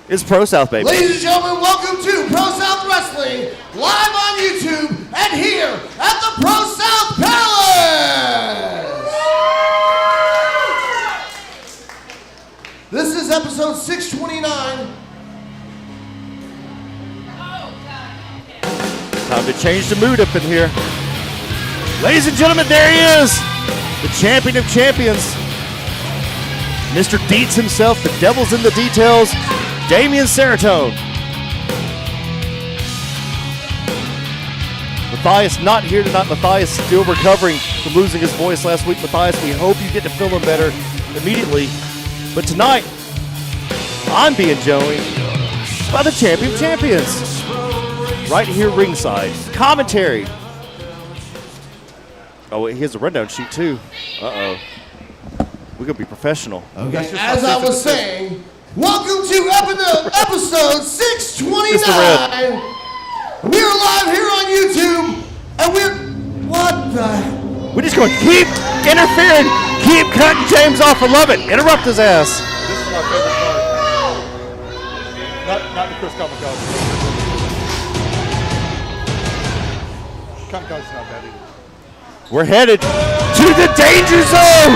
It's ProSouth, baby. Ladies and gentlemen, welcome to ProSouth Wrestling, live on YouTube and here at the ProSouth Palace. This is episode 629. Time to change the mood up in here. Ladies and gentlemen, there he is, the champion of champions, Mr. Deets himself, the devil's in the details, Damian Seratone. Matthias not here tonight. Matthias still recovering from losing his voice last week. Matthias, we hope you get to feeling better immediately. But tonight, I'm being joined by the champion of champions. Right here ringside. Commentary. Oh, he has a rundown sheet too. Uh-oh. We're going to be professional. Okay, as I was saying, welcome to episode 629. We're live here on YouTube, and what the? We're just going to keep interfering, keep cutting James off. I love it. Interrupt his ass. This is my favorite part. Not the Chris Kamikaze. Kamikaze's not bad either. We're headed to the danger zone.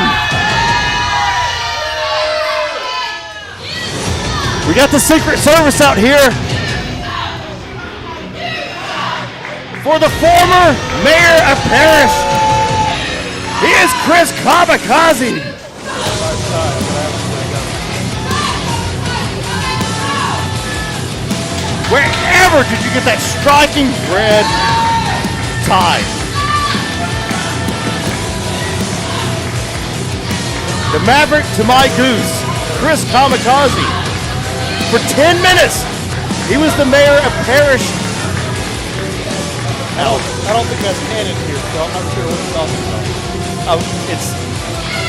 We got the Secret Service out here for the former mayor of Parrish. He is Chris Kamikaze. Wherever did you get that striking red tie? The Maverick to my goose, Chris Kamikaze. For 10 minutes, he was the mayor of Parrish. I don't think that's canon here, so I'm not sure what you're talking about.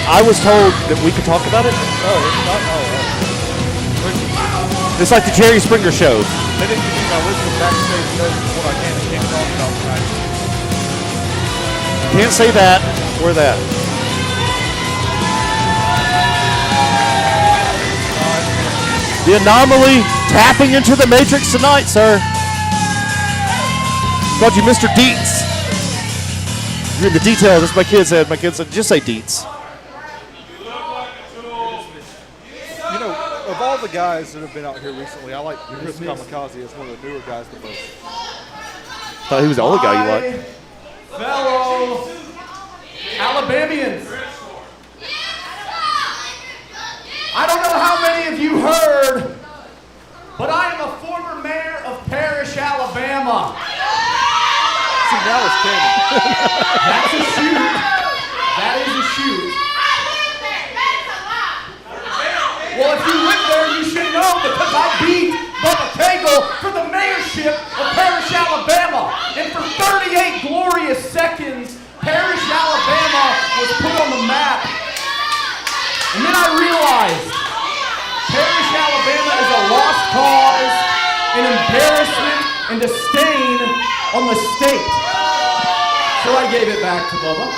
I was told that we could talk about it. Oh, it's not? It's like the Jerry Springer show. They didn't give me my original backstage notes of what I can and can't talk about tonight. Can't say that or that. The anomaly tapping into the Matrix tonight, sir. Called you Mr. Deets. You're in the details. That's what my kid said. My kid said, just say Deets. You know, of all the guys that have been out here recently, I like Chris Kamikaze as one of the newer guys the most. Thought he was the only guy you liked. Fellow Alabamians. I don't know how many of you heard, but I am a former mayor of Parrish, Alabama. See, now it's canon. That's a shoot. That is a shoot. Well, if you lived there, you should know because I beat Bubba Cagle for the mayorship of Parrish, Alabama. And for 38 glorious seconds, Parrish, Alabama was put on the map. And then I realized Parrish, Alabama is a lost cause, an embarrassment, and a stain on the state. So I gave it back to Bubba.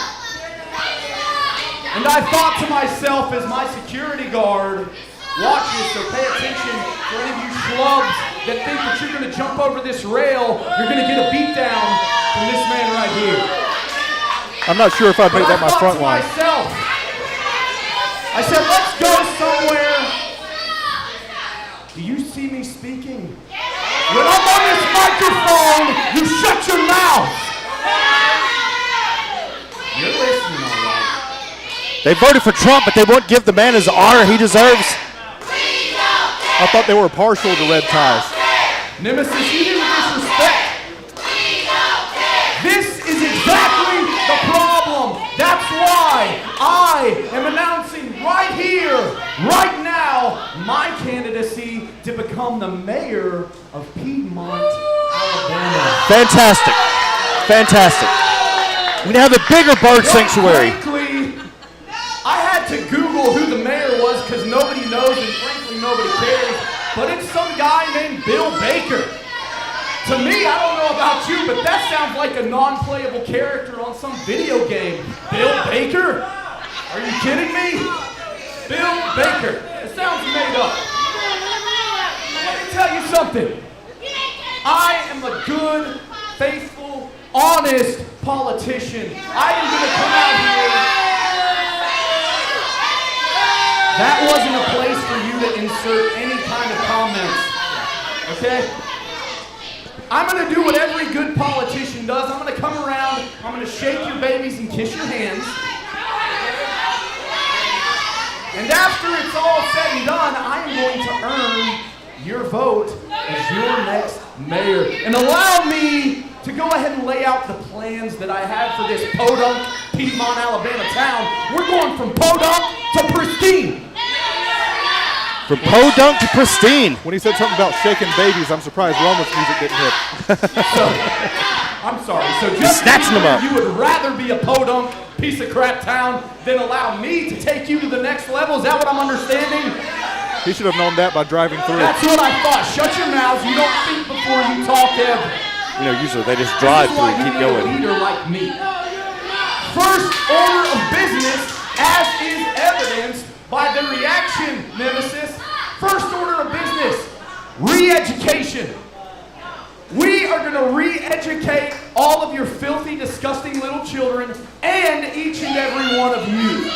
And I thought to myself as my security guard watches, so pay attention for any of you schlubs that think that you're going to jump over this rail, you're going to get a beat down from this man right here. I'm not sure if I'd make that my front line. I said, let's go somewhere. Do you see me speaking? When I'm on this microphone, you shut your mouth. You're listening, all right. They voted for Trump, but they won't give the man his honor he deserves. I thought they were partial to red ties. Nemesis, you didn't disrespect. This is exactly the problem. That's why I am announcing right here, right now, my candidacy to become the mayor of Piedmont, Alabama. Fantastic. Fantastic. We have a bigger bird sanctuary. Frankly, I had to Google who the mayor was because nobody knows and frankly nobody cares. But it's some guy named Bill Baker. To me, I don't know about you, but that sounds like a non-playable character on some video game. Bill Baker? Are you kidding me? Bill Baker. It sounds made up. tell you something. I am a good, faithful, honest politician. I am going to come out here. That wasn't a place for you to insert any kind of comments. Okay? I'm going to do what every good politician does. I'm going to come around, I'm going to shake your babies and kiss your hands. And after it's all said and done, I am going to earn your vote as your next mayor. And allow me to go ahead and lay out the plans that I have for this podunk, Piedmont, Alabama town. We're going from podunk to pristine. From podunk to pristine. When he said something about shaking babies, I'm surprised Roman's music didn't hit. I'm sorry. So just snatching them up. You would rather be a podunk piece of crap town than allow me to take you to the next level? Is that what I'm understanding? He should have known that by driving through. That's what I thought. Shut your mouths. You don't think before you talk ever. You know, usually they just drive through and keep going. A leader like me. First order of business, as is evidenced by the reaction, Nemesis. First order of business, re-education. We are going to re-educate all of your filthy, disgusting little children and each and every one of you.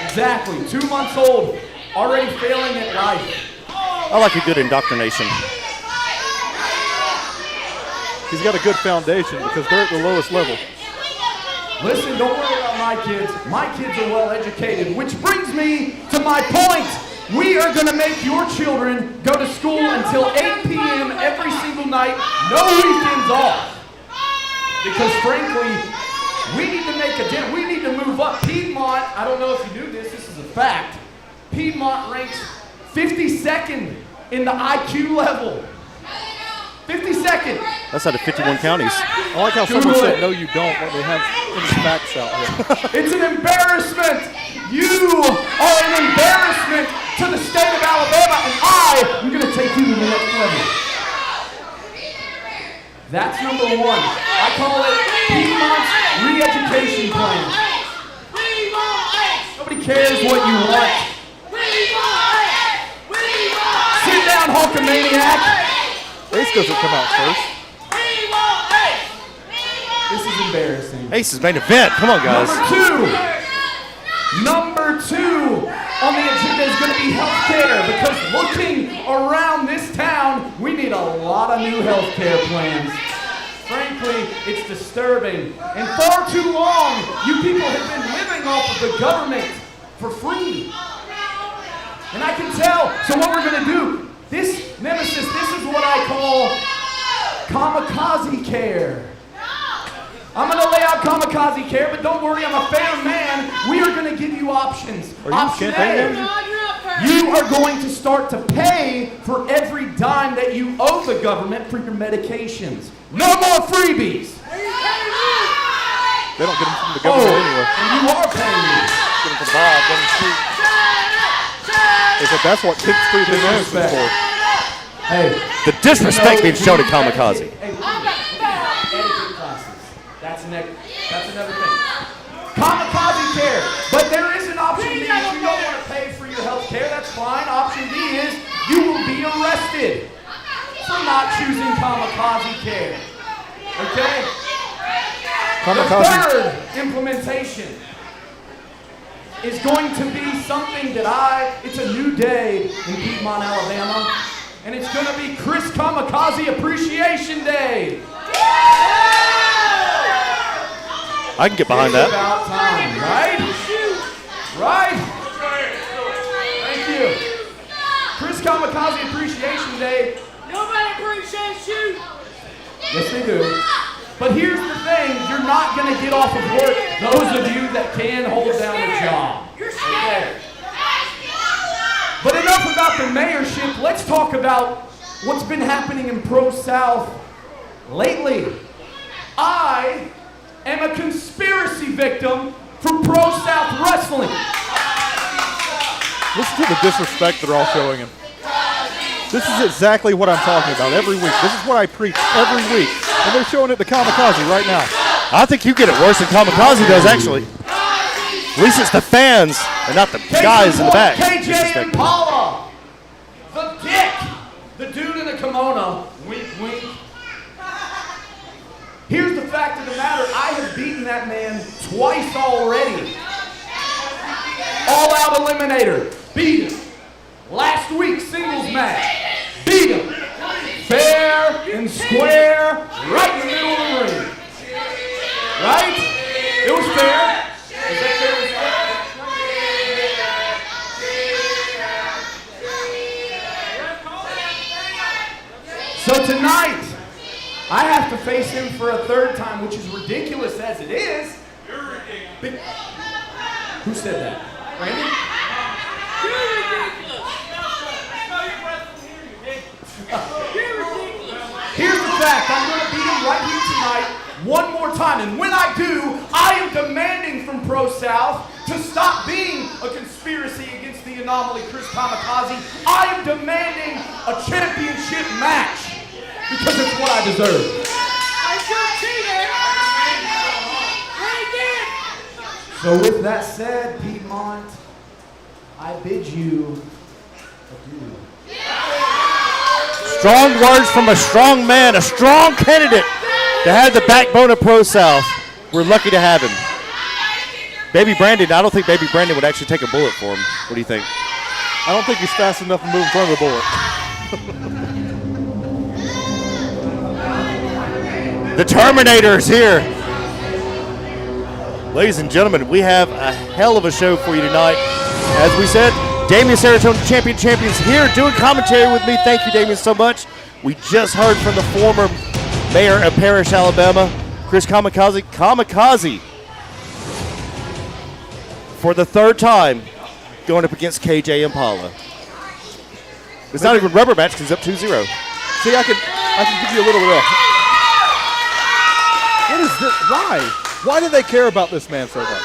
Exactly. 2 months old, already failing at life. I like a good indoctrination. He's got a good foundation because they're at the lowest level. Listen, don't worry about my kids. My kids are well educated, which brings me to my point. We are going to make your children go to school until 8 p.m. every single night, no weekends off. Because frankly, we need to make a dent. We need to move up. Piedmont, I don't know if you knew this, this is a fact. Piedmont ranks 52nd in the IQ level. 52nd. That's out of 51 counties. I like how someone said, no, you don't, when they have any facts out here. It's an embarrassment. You are an embarrassment to the state of Alabama, and I am going to take you to the next level. That's number one. I call it Piedmont's re-education plan. Nobody cares what you want. Sit down, Hulkamaniac. Ace doesn't come out first. This is embarrassing. Ace's main event. Come on, guys. Number two on the agenda is going to be healthcare, because looking around this town, we need a lot of new healthcare plans. Frankly, it's disturbing. And far too long, you people have been living off of the government for free. And I can tell. So what we're going to do, this, Nemesis, this is what I call kamikaze care. I'm going to lay out kamikaze care, but don't worry, I'm a fair man. We are going to give you options. Option A, you are going to start to pay for every dime that you owe the government for your medications. No more freebies. They don't get them from the government anyway. And you are paying me. Get them from Bob down the street. They said that's what 10th Street is for. Hey. The disrespect being shown at kamikaze. That's another thing. Kamikaze care. But there is an option B. If you don't want to pay for your health care, that's fine. Option B is you will be arrested for not choosing kamikaze care. Okay? The third implementation is going to be something that it's a new day in Piedmont, Alabama, and it's going to be Chris Kamikaze Appreciation Day. I can get behind that. It's about time, right? Right? Thank you. Chris Kamikaze Appreciation Day. Nobody appreciates you. Yes, they do. But here's the thing, you're not going to get off of work, those of you that can hold down a job. Okay. But enough about the mayorship, let's talk about what's been happening in ProSouth lately. I am a conspiracy victim for ProSouth Wrestling. Listen to the disrespect they're all showing him. This is exactly what I'm talking about every week. This is what I preach every week. And they're showing it to Kamikaze right now. I think you get it worse than kamikaze does, actually. At least it's the fans and not the guys in the back. KJ Impala, the Dick. the dude in the kimono, wink, wink. Here's the fact of the matter, I have beaten that man twice already. All-out eliminator, beat him. Last week, singles match, beat him. Fair and square, right in the middle of the ring. Right? It was fair. Is that fair and square? So tonight, I have to face him for a third time, which is ridiculous as it is. You're ridiculous. Who said that? Randy? You're ridiculous. You're ridiculous. Here's the fact. I'm going to beat him right here tonight one more time. And when I do, I am demanding from ProSouth to stop being a conspiracy against the anomaly Chris Kamikaze. I am demanding a championship match. Because it's what I deserve. I should cheat it. So with that said, Piedmont, I bid you adieu. Strong words from a strong man, a strong candidate to have the backbone of ProSouth. We're lucky to have him. Baby Brandon, I don't think Baby Brandon would actually take a bullet for him. What do you think? I don't think he's fast enough to move in front of the bullet. The Terminator's here. Ladies and gentlemen, we have a hell of a show for you tonight. As we said, Damian Saratoga, champions here doing commentary with me. Thank you, Damian, so much. We just heard from the former mayor of Parrish, Alabama, Chris Kamikaze. Kamikaze, for the third time, going up against KJ Impala. It's not even a rubber match because it's up 2-0. See, I can give you a little bit of. What is this? Why? Why do they care about this man so much?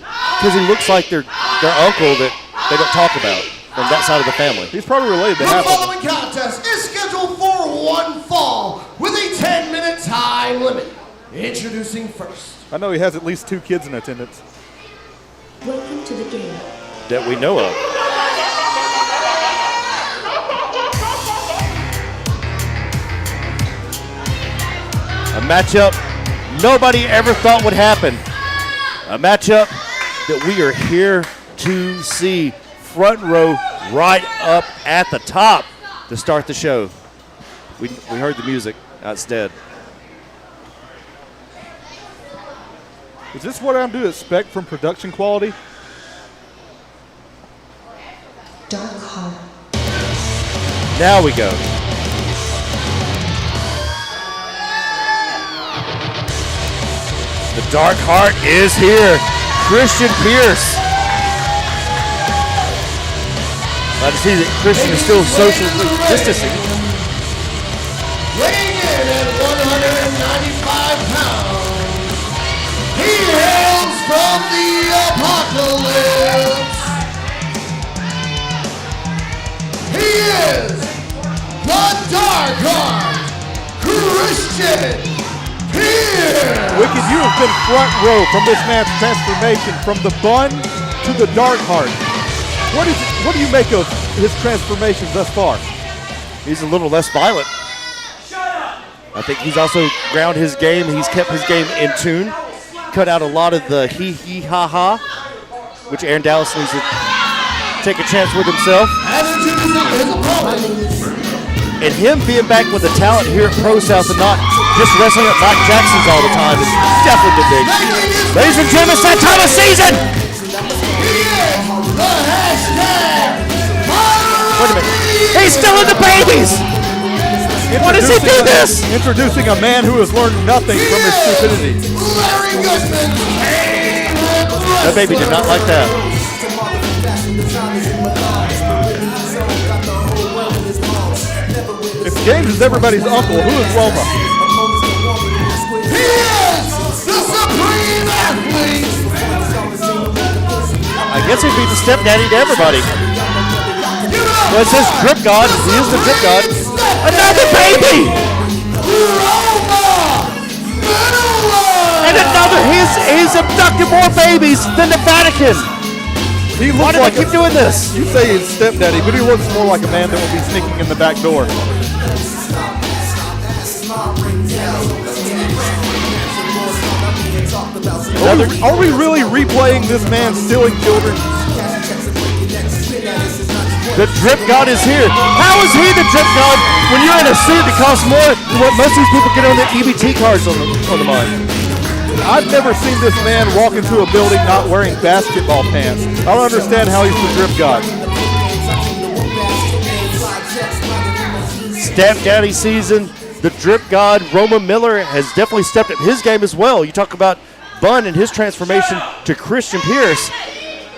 Because he looks like their uncle that they don't talk about from that side of the family. He's probably related to The half of them. following contest is scheduled for one fall with a 10-minute time limit. Introducing first. I know he has at least 2 kids in attendance. Welcome to the game. That we know of. A matchup nobody ever thought would happen. A matchup that we are here to see. Front row right up at the top to start the show. We heard the music. Now it's dead. Is this what I'm to expect from production quality? Dark Heart. Now we go. The Dark Heart is here. Christian Pierce. Glad to see that Christian is still social distancing. Weighing in at 195 pounds, he hails from the apocalypse. He is the Dark Heart, Christian Pierce. Wicked, you have been front row from this man's transformation from the bun to the Dark Heart. What do you make of his transformation thus far? He's a little less violent. I think he's also ground his game. He's kept his game in tune. Cut out a lot of the he-he-ha-ha, which Aaron Dallas needs to take a chance with himself. And him being back with the talent here at ProSouth and not just wrestling at Mike Jackson's all the time is definitely been big. Ladies and gentlemen, it's that time of season! Wait a minute. He's still in the babies! Why does he do this? Introducing a man who has learned nothing from his stupidity. That baby did not like that. If James is everybody's uncle, who is Roma? He is the supreme athlete. I guess he'd be the stepdaddy to everybody. Well, it says Drip God. He is the Drip God. Another baby! And another, he's abducted more babies than the Vatican. He Why looks do I like keep doing this? You say his stepdaddy, but he looks more like a man that would be sneaking in the back door. Are we really replaying this man stealing children? The Drip God is here. How is he the Drip God when you're in a suit that costs more than what most of these people get on the EBT cards on the mine? I've never seen this man walk into a building not wearing basketball pants. I don't understand how he's the Drip God. Stepdaddy season, the Drip God, Roma Miller, has definitely stepped up his game as well. You talk about Bun and his transformation to Christian Pierce.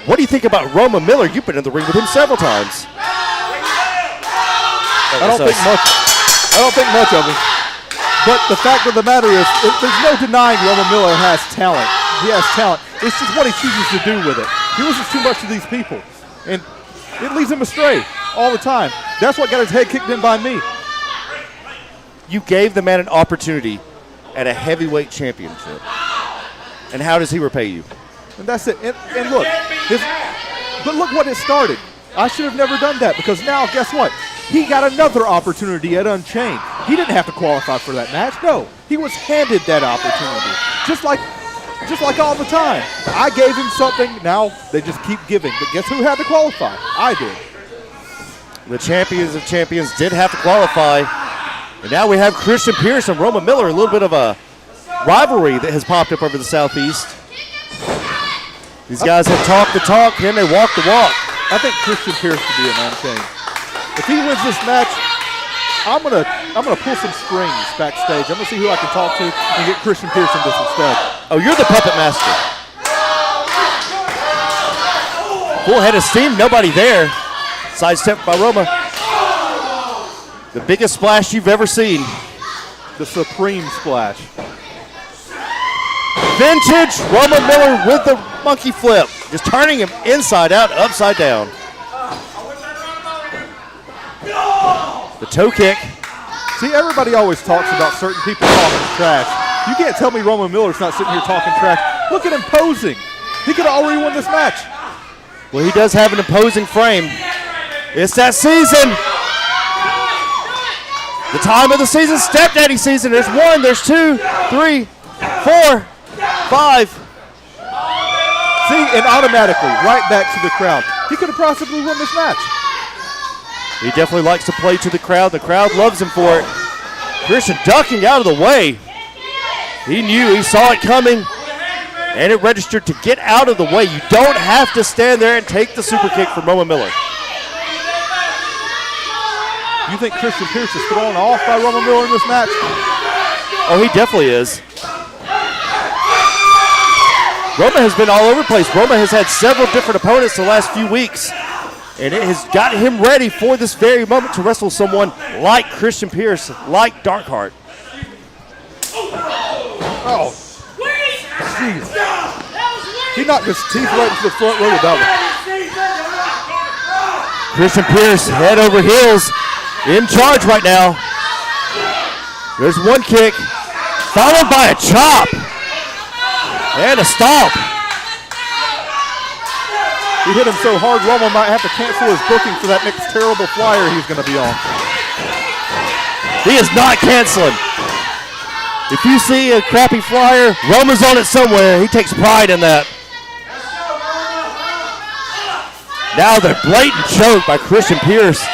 What do you think about Roma Miller? You've been in the ring with him several times. I don't think much of him. But the fact of the matter is, there's no denying Roma Miller has talent. He has talent. It's just what he chooses to do with it. He listens too much to these people, and it leads him astray all the time. That's what got his head kicked in by me. You gave the man an opportunity at a heavyweight championship. And how does he repay you? And that's it. And look, but look what it started. I should have never done that, because now, guess what? He got another opportunity at Unchained. He didn't have to qualify for that match. No, he was handed that opportunity, just like all the time. I gave him something. Now they just keep giving. But guess who had to qualify? I did. The champions of champions did have to qualify. And now we have Christian Pierce and Roma Miller, a little bit of a rivalry that has popped up over the Southeast. These guys have talked the talk and they walk the walk. I think Christian Pierce could be an Unchained. If he wins this match, I'm gonna pull some strings backstage. I'm gonna see who I can talk to and get Christian Pierce in this instead. Oh, you're the puppet master. Full head of steam, nobody there. Sidestep by Roma. The biggest splash you've ever seen. The supreme splash. Vintage Roma Miller with the monkey flip. Just turning him inside out, upside down. The toe kick. See, everybody always talks about certain people talking trash. You can't tell me Roma Miller's not sitting here talking trash. Look at him posing. He could have already won this match. Well, he does have an imposing frame. It's that season. The time of the season, stepdaddy season. There's 1, there's 2, 3, 4, 5. See, and automatically, right back to the crowd. He could have possibly won this match. He definitely likes to play to the crowd. The crowd loves him for it. Christian ducking out of the way. He knew, he saw it coming, and it registered to get out of the way. You don't have to stand there and take the super kick from Roma Miller. You think Christian Pierce is thrown off by Roma Miller in this match? Oh, he definitely is. Roma has been all over the place. Roma has had several different opponents the last few weeks, and it has got him ready for this very moment to wrestle someone like Christian Pierce, like Darkheart. Oh, jeez. He knocked his teeth right into the front row of that one. Christian Pierce, head over heels, in charge right now. There's one kick, followed by a chop. And a stomp. He hit him so hard, Roma might have to cancel his booking for that next terrible flyer he's going to be on. He is not canceling. If you see a crappy flyer, Roma's on it somewhere. He takes pride in that. Now the blatant choke by Christian Pierce.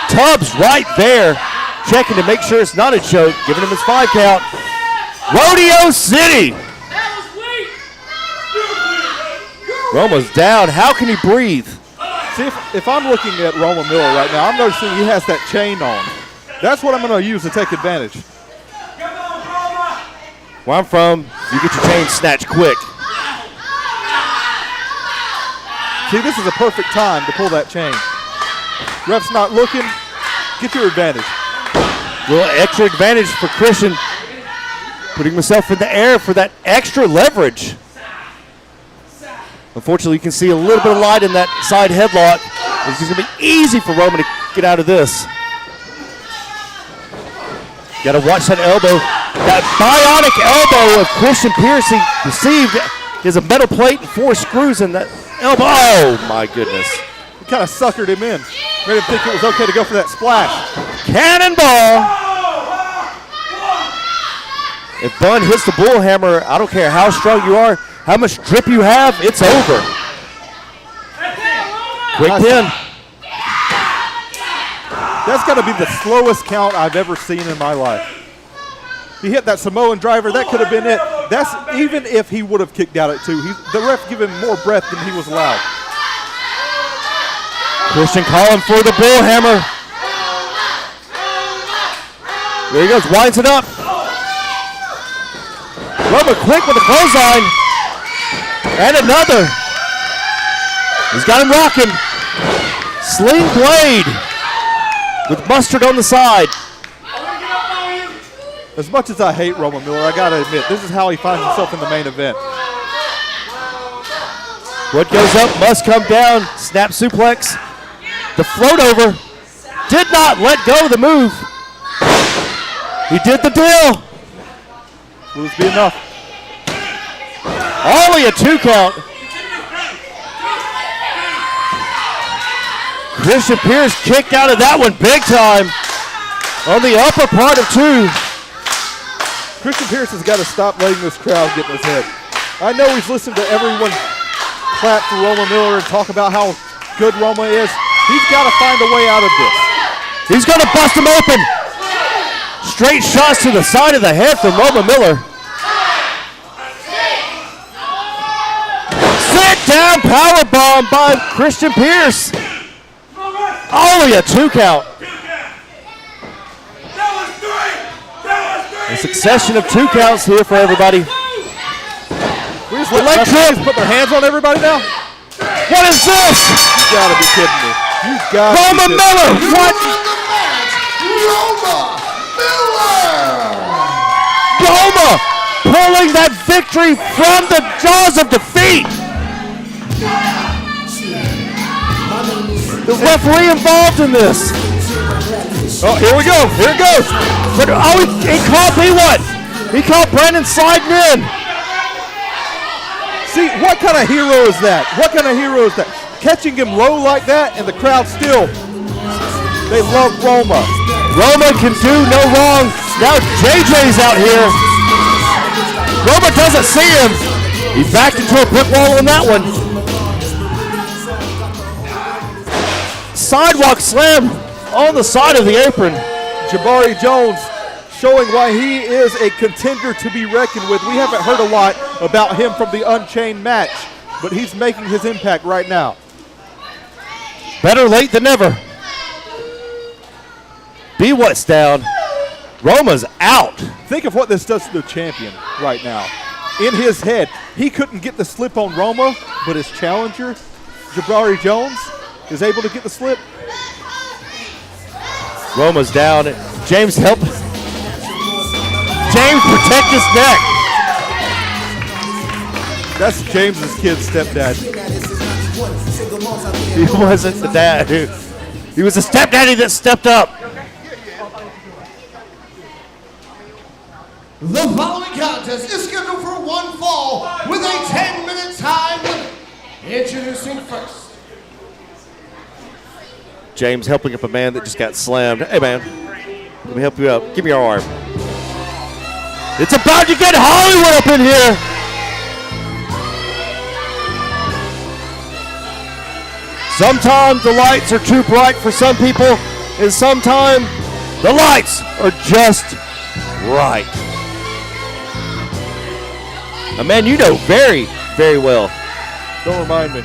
Tubbs right there, checking to make sure it's not a choke, giving him his 5 count. Rodeo City. Roma's down. How can he breathe? See, if I'm looking at Roma Miller right now, I'm noticing he has that chain on. That's what I'm going to use to take advantage. Where I'm from, you get your chain snatched quick. See, this is a perfect time to pull that chain. Ref's not looking. Get your advantage. A little extra advantage for Christian. Putting himself in the air for that extra leverage. Unfortunately, you can see a little bit of light in that side headlock. It's going to be easy for Roman to get out of this. Got to watch that elbow. That bionic elbow of Christian Pierce he received is a metal plate and 4 screws in that elbow. Oh, my goodness. He kind of suckered him in. Made him think it was okay to go for that splash. Cannonball. If Bun hits the bullhammer, I don't care how strong you are, how much drip you have, it's over. Quick pin. That's got to be the slowest count I've ever seen in my life. He hit that Samoan driver. That could have been it. That's even if he would have kicked out at 2. The ref gave him more breath than he was allowed. Christian calling for the bullhammer. There he goes, winds it up. Roma quick with the clothesline. And another. He's got him rocking. Sling blade with mustard on the side. As much as I hate Roma Miller, I got to admit, this is how he finds himself in the main event. What goes up must come down. Snap suplex. The float over. Did not let go of the move. He did the deal. Will this be enough? Only a 2 count. Christian Pierce kicked out of that one big time on the upper part of 2. Christian Pierce has got to stop letting this crowd get in his head. I know he's listened to everyone clap for Roma Miller and talk about how good Roma is. He's got to find a way out of this. He's going to bust him open. Straight shots to the side of the head from Roma Miller. Sit down powerbomb by Christian Pierce. Only a 2 count. A succession of 2 counts here for everybody. We just let referees put their hands on everybody now? What is this? You gotta be kidding me. You gotta Roma Miller. What? Roma Miller. Roma pulling that victory from the jaws of defeat. The referee involved in this. Oh, here we go. Here it goes. But, oh, he caught me what? He caught Brandon sliding in. See, what kind of hero is that? What kind of hero is that? Catching him low like that and the crowd still, they love Roma. Roma can do no wrong. Now JJ's out here. Roma doesn't see him. He backed into a brick wall on that one. Sidewalk slam on the side of the apron. Jabari Jones showing why he is a contender to be reckoned with. We haven't heard a lot about him from the Unchained match, but he's making his impact right now. Better late than never. Be what's down. Roma's out. Think of what this does to the champion right now. In his head, he couldn't get the slip on Roma, but his challenger, Jabari Jones, is able to get the slip. Roma's down. James, help. James, protect his neck. That's James's kid's stepdad. He wasn't the dad. He was a stepdaddy that stepped up. The following contest is scheduled for one fall with a 10-minute time limit. Introducing first. James helping up a man that just got slammed. Hey, man, let me help you out. Give me your arm. It's about to get Hollywood up in here. Sometimes the lights are too bright for some people, and sometimes the lights are just right. A man you know very, very well. Don't remind me.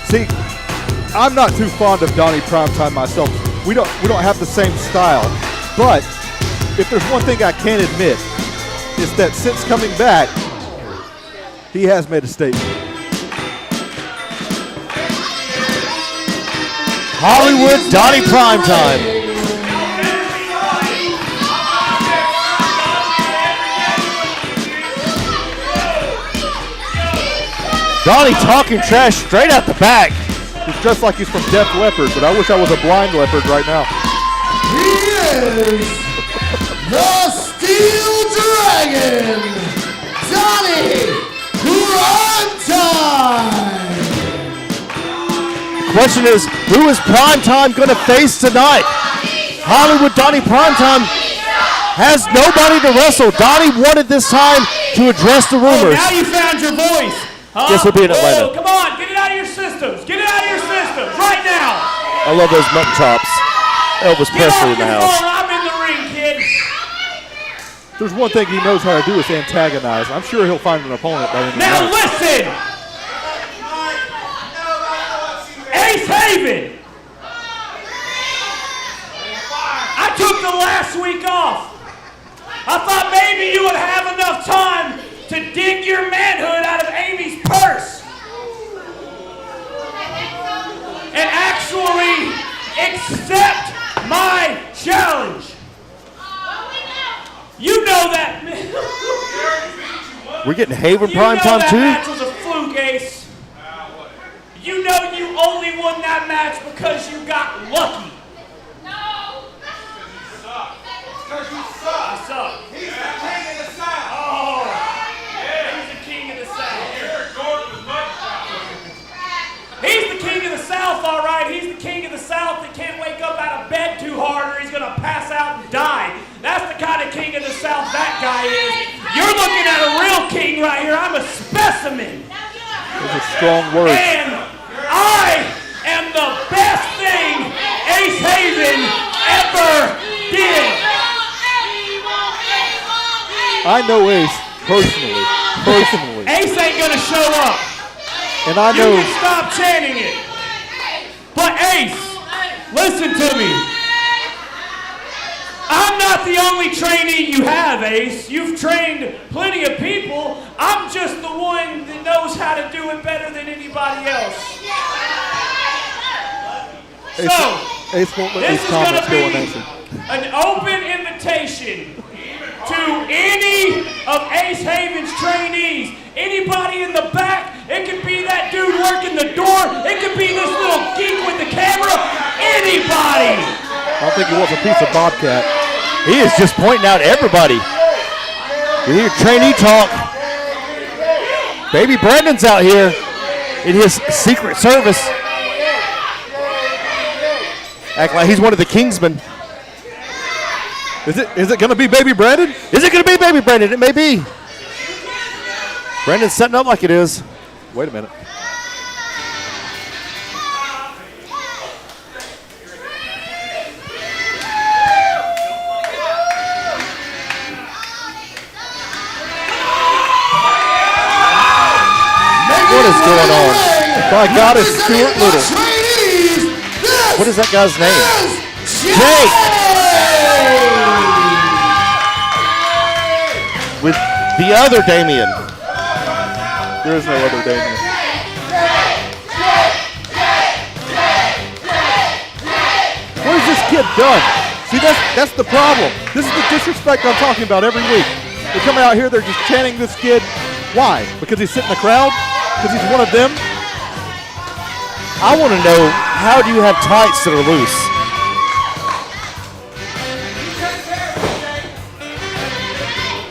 See, I'm not too fond of Donnie Primetime myself. We don't have the same style. But if there's one thing I can admit, is that since coming back, he has made a statement. Hollywood Donnie Primetime. Donnie talking trash straight out the back. He's dressed like he's from Def Leppard, but I wish I was a blind leopard right now. He is the Steel Dragon, Donnie Primetime. The question is, who is Primetime going to face tonight? Hollywood Donnie Primetime has nobody to wrestle. Donnie wanted this time to address the rumors. Now you found your voice. Huh? Yes, we'll be in Atlanta. Whoa, come on, get it out of your systems. Get it out of your systems right now. I love those mutton chops. Elvis Presley in the house. I'm in the ring, kid. There's one thing he knows how to do is antagonize. I'm sure he'll find an opponent by the end of the Now night. listen. Ace Haven. I took the last week off. I thought maybe you would have enough time to dig your manhood out of Amy's purse and actually accept my challenge. You know that. We're getting Haven You know Primetime that too? match was a fluke, Ace. You know you only won that match because you got lucky. Because you suck. I suck. He's the king of the South. Oh, he's the king of the South. He's the king of the South, all right. He's the king of the South that can't wake up out of bed too hard or he's going to pass out and die. That's the kind of king of the South that guy is. You're looking at a real king right here. I'm a specimen. Those are strong words. And I am the best thing Ace Haven ever did. I know Ace personally. Ace ain't going to show up. And I You know can stop chanting it. But Ace, listen to me. I'm not the only trainee you have, Ace. You've trained plenty of people. I'm just the one that knows how to do it better than anybody else. So, Ace won't let this these is going comments to go be unanswered. an open invitation to any of Ace Haven's trainees. Anybody in the back, it could be that dude working the door, it could be this little geek with the camera, anybody. I don't think he wants a piece of Bobcat. He is just pointing out everybody. You hear trainee talk. Baby Brendan's out here in his Secret Service. Act like he's one of the Kingsmen. Is it going to be Baby Brandon? Is it going to be Baby Brendan? It may be. Brendan's setting up like it is. Wait a minute. What is going on? My God, it's Stuart Little. What is that guy's name? Jake! With the other Damien. There is no other Damien. What has this kid done? See, that's the problem. This is the disrespect I'm talking about every week. They're coming out here, they're just chanting this kid. Why? Because he's sitting in the crowd? Because he's one of them? I want to know, how do you have tights that are loose?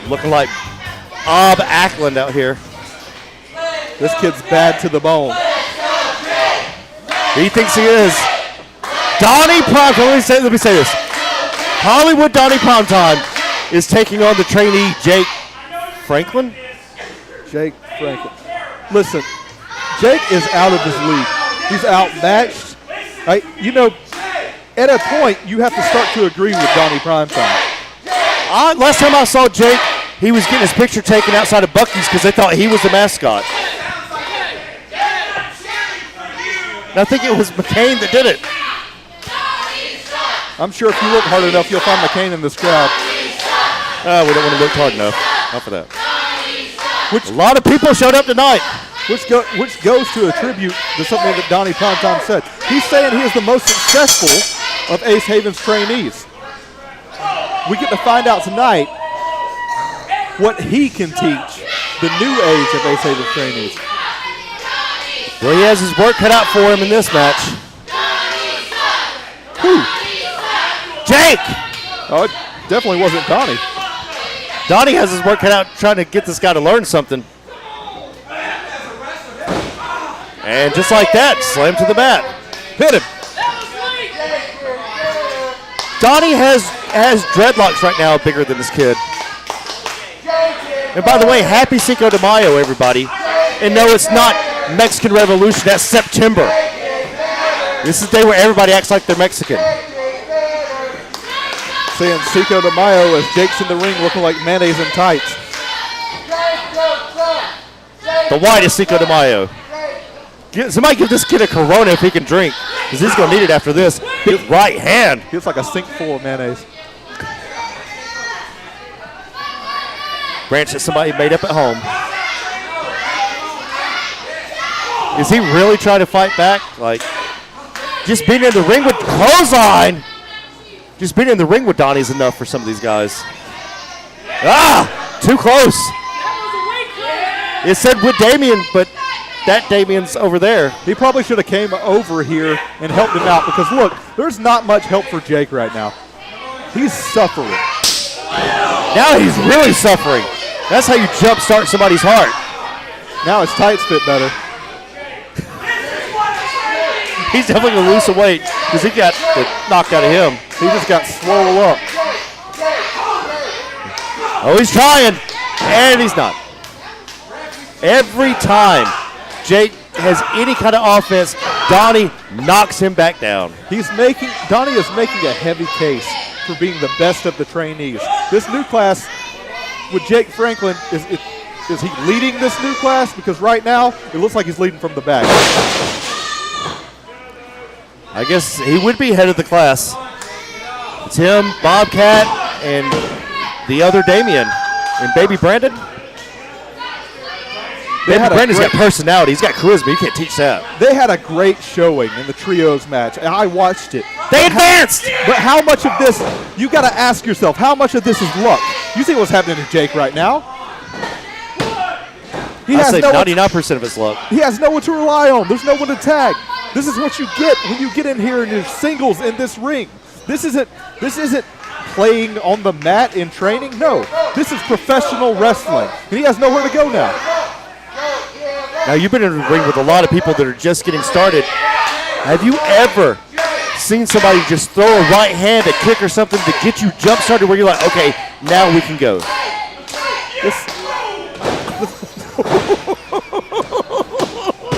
Looking like Bob Ackland out here. This kid's bad to the bone. He thinks he is. Donnie Primetime, let me say this. Hollywood Donnie Primetime is taking on the trainee Jake Franklin. Jake Franklin. Listen, Jake is out of his league. He's outmatched. You know, at a point, you have to start to agree with Donnie Primetime. Last time I saw Jake, he was getting his picture taken outside of Buc-ee's because they thought he was the mascot. And I think it was McCain that did it. I'm sure if you look hard enough, you'll find McCain in this crowd. We don't want to look hard enough. Not for that. A lot of people showed up tonight. Which goes to a tribute to something that Donnie Primetime said. He's saying he is the most successful of Ace Haven's trainees. We get to find out tonight what he can teach the new age of Ace Haven's trainees. Well, he has his work cut out for him in this match. Who? Jake! Oh, it definitely wasn't Donnie. Donnie has his work cut out trying to get this guy to learn something. And just like that, slam to the mat. Hit him. Donnie has dreadlocks right now bigger than this kid. And by the way, happy Cinco de Mayo, everybody. And no, it's not Mexican Revolution. That's September. This is the day where everybody acts like they're Mexican. Saying Cinco de Mayo as Jake's in the ring looking like mayonnaise and tights. The whitest Cinco de Mayo. Somebody give this kid a Corona if he can drink, because he's going to need it after this. Big right hand. Feels like a sink full of mayonnaise. Branch that somebody made up at home. Is he really trying to fight back? Like, just being in the ring with clothesline. Just being in the ring with Donnie is enough for some of these guys. Ah, too close. It said with Damien, but that Damien's over there. He probably should have came over here and helped him out, because look, there's not much help for Jake right now. He's suffering. Now he's really suffering. That's how you jumpstart somebody's heart. Now his tights fit better. He's definitely going to lose some weight because he got knocked out of him. He just got swole up. Oh, he's trying, and he's not. Every time Jake has any kind of offense, Donnie knocks him back down. Donnie is making a heavy case for being the best of the trainees. This new class with Jake Franklin, is he leading this new class? Because right now, it looks like he's leading from the back. I guess he would be head of the class. It's him, Bobcat, and the other Damien. And baby Brandon. Brandon's got personality. He's got charisma. You can't teach that. They had a great showing in the trios match, and I watched it. They advanced! But how much of this, you got to ask yourself, how much of this is luck? You see what's happening to Jake right now? I'd say 99% of it's luck. He has no one to rely on. There's no one to tag. This is what you get when you get in here and there's singles in this ring. This isn't playing on the mat in training. No, this is professional wrestling. And he has nowhere to go now. Now, you've been in the ring with a lot of people that are just getting started. Have you ever seen somebody just throw a right hand, a kick or something to get you jump started where you're like, okay, now we can go?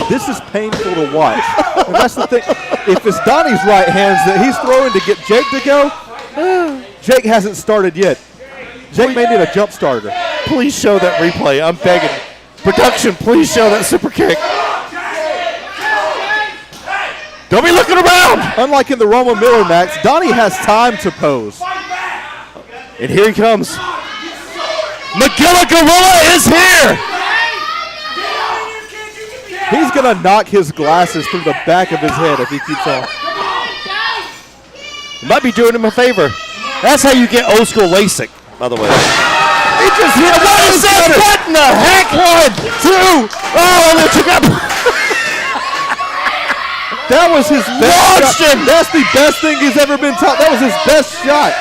This is painful to watch. And that's the thing. If it's Donnie's right hands that he's throwing to get Jake to go, Jake hasn't started yet. Jake may need a jump starter. Please show that replay. I'm begging. Production, please show that super kick. Don't be looking around. Unlike in the Roman Miller match, Donnie has time to pose. And here he comes. Magilla Gorilla is here. He's going to knock his glasses through the back of his head if he keeps on. You might be doing him a favor. That's how you get old school LASIK, by the way. He just hit him. What is that? What in the heck? 1, 2. Oh, and took up. That was his best shot. That's the best thing he's ever been taught. That was his best shot.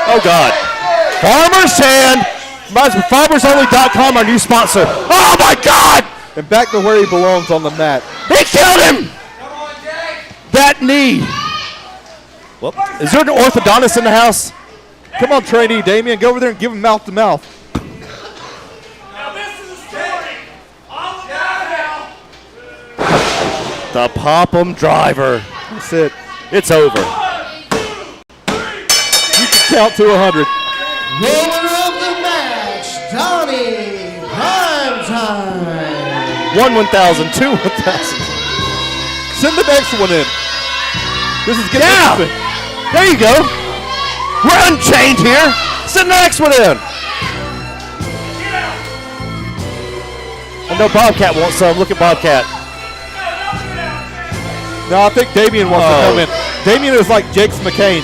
Oh, God. Farmer's Hand. FarmersOnly.com, our new sponsor. Oh, my God. And back to where he belongs on the mat. They killed him! That knee. Well, is there an orthodontist in the house? Come on, trainee Damien. Go over there and give him mouth to mouth. Now this is a story. All about The Pop-'em Driver. That's it. It's over. You can count to 100. Winner of the match, Donnie Primetime. 1 1,000, 2 1,000. Send the next one in. This is getting interesting. There you go. We're unchained here. Send the next one in. I know Bobcat wants some. Look at Bobcat. No, I think Damien wants to come in. Damien is like Jake's McCain.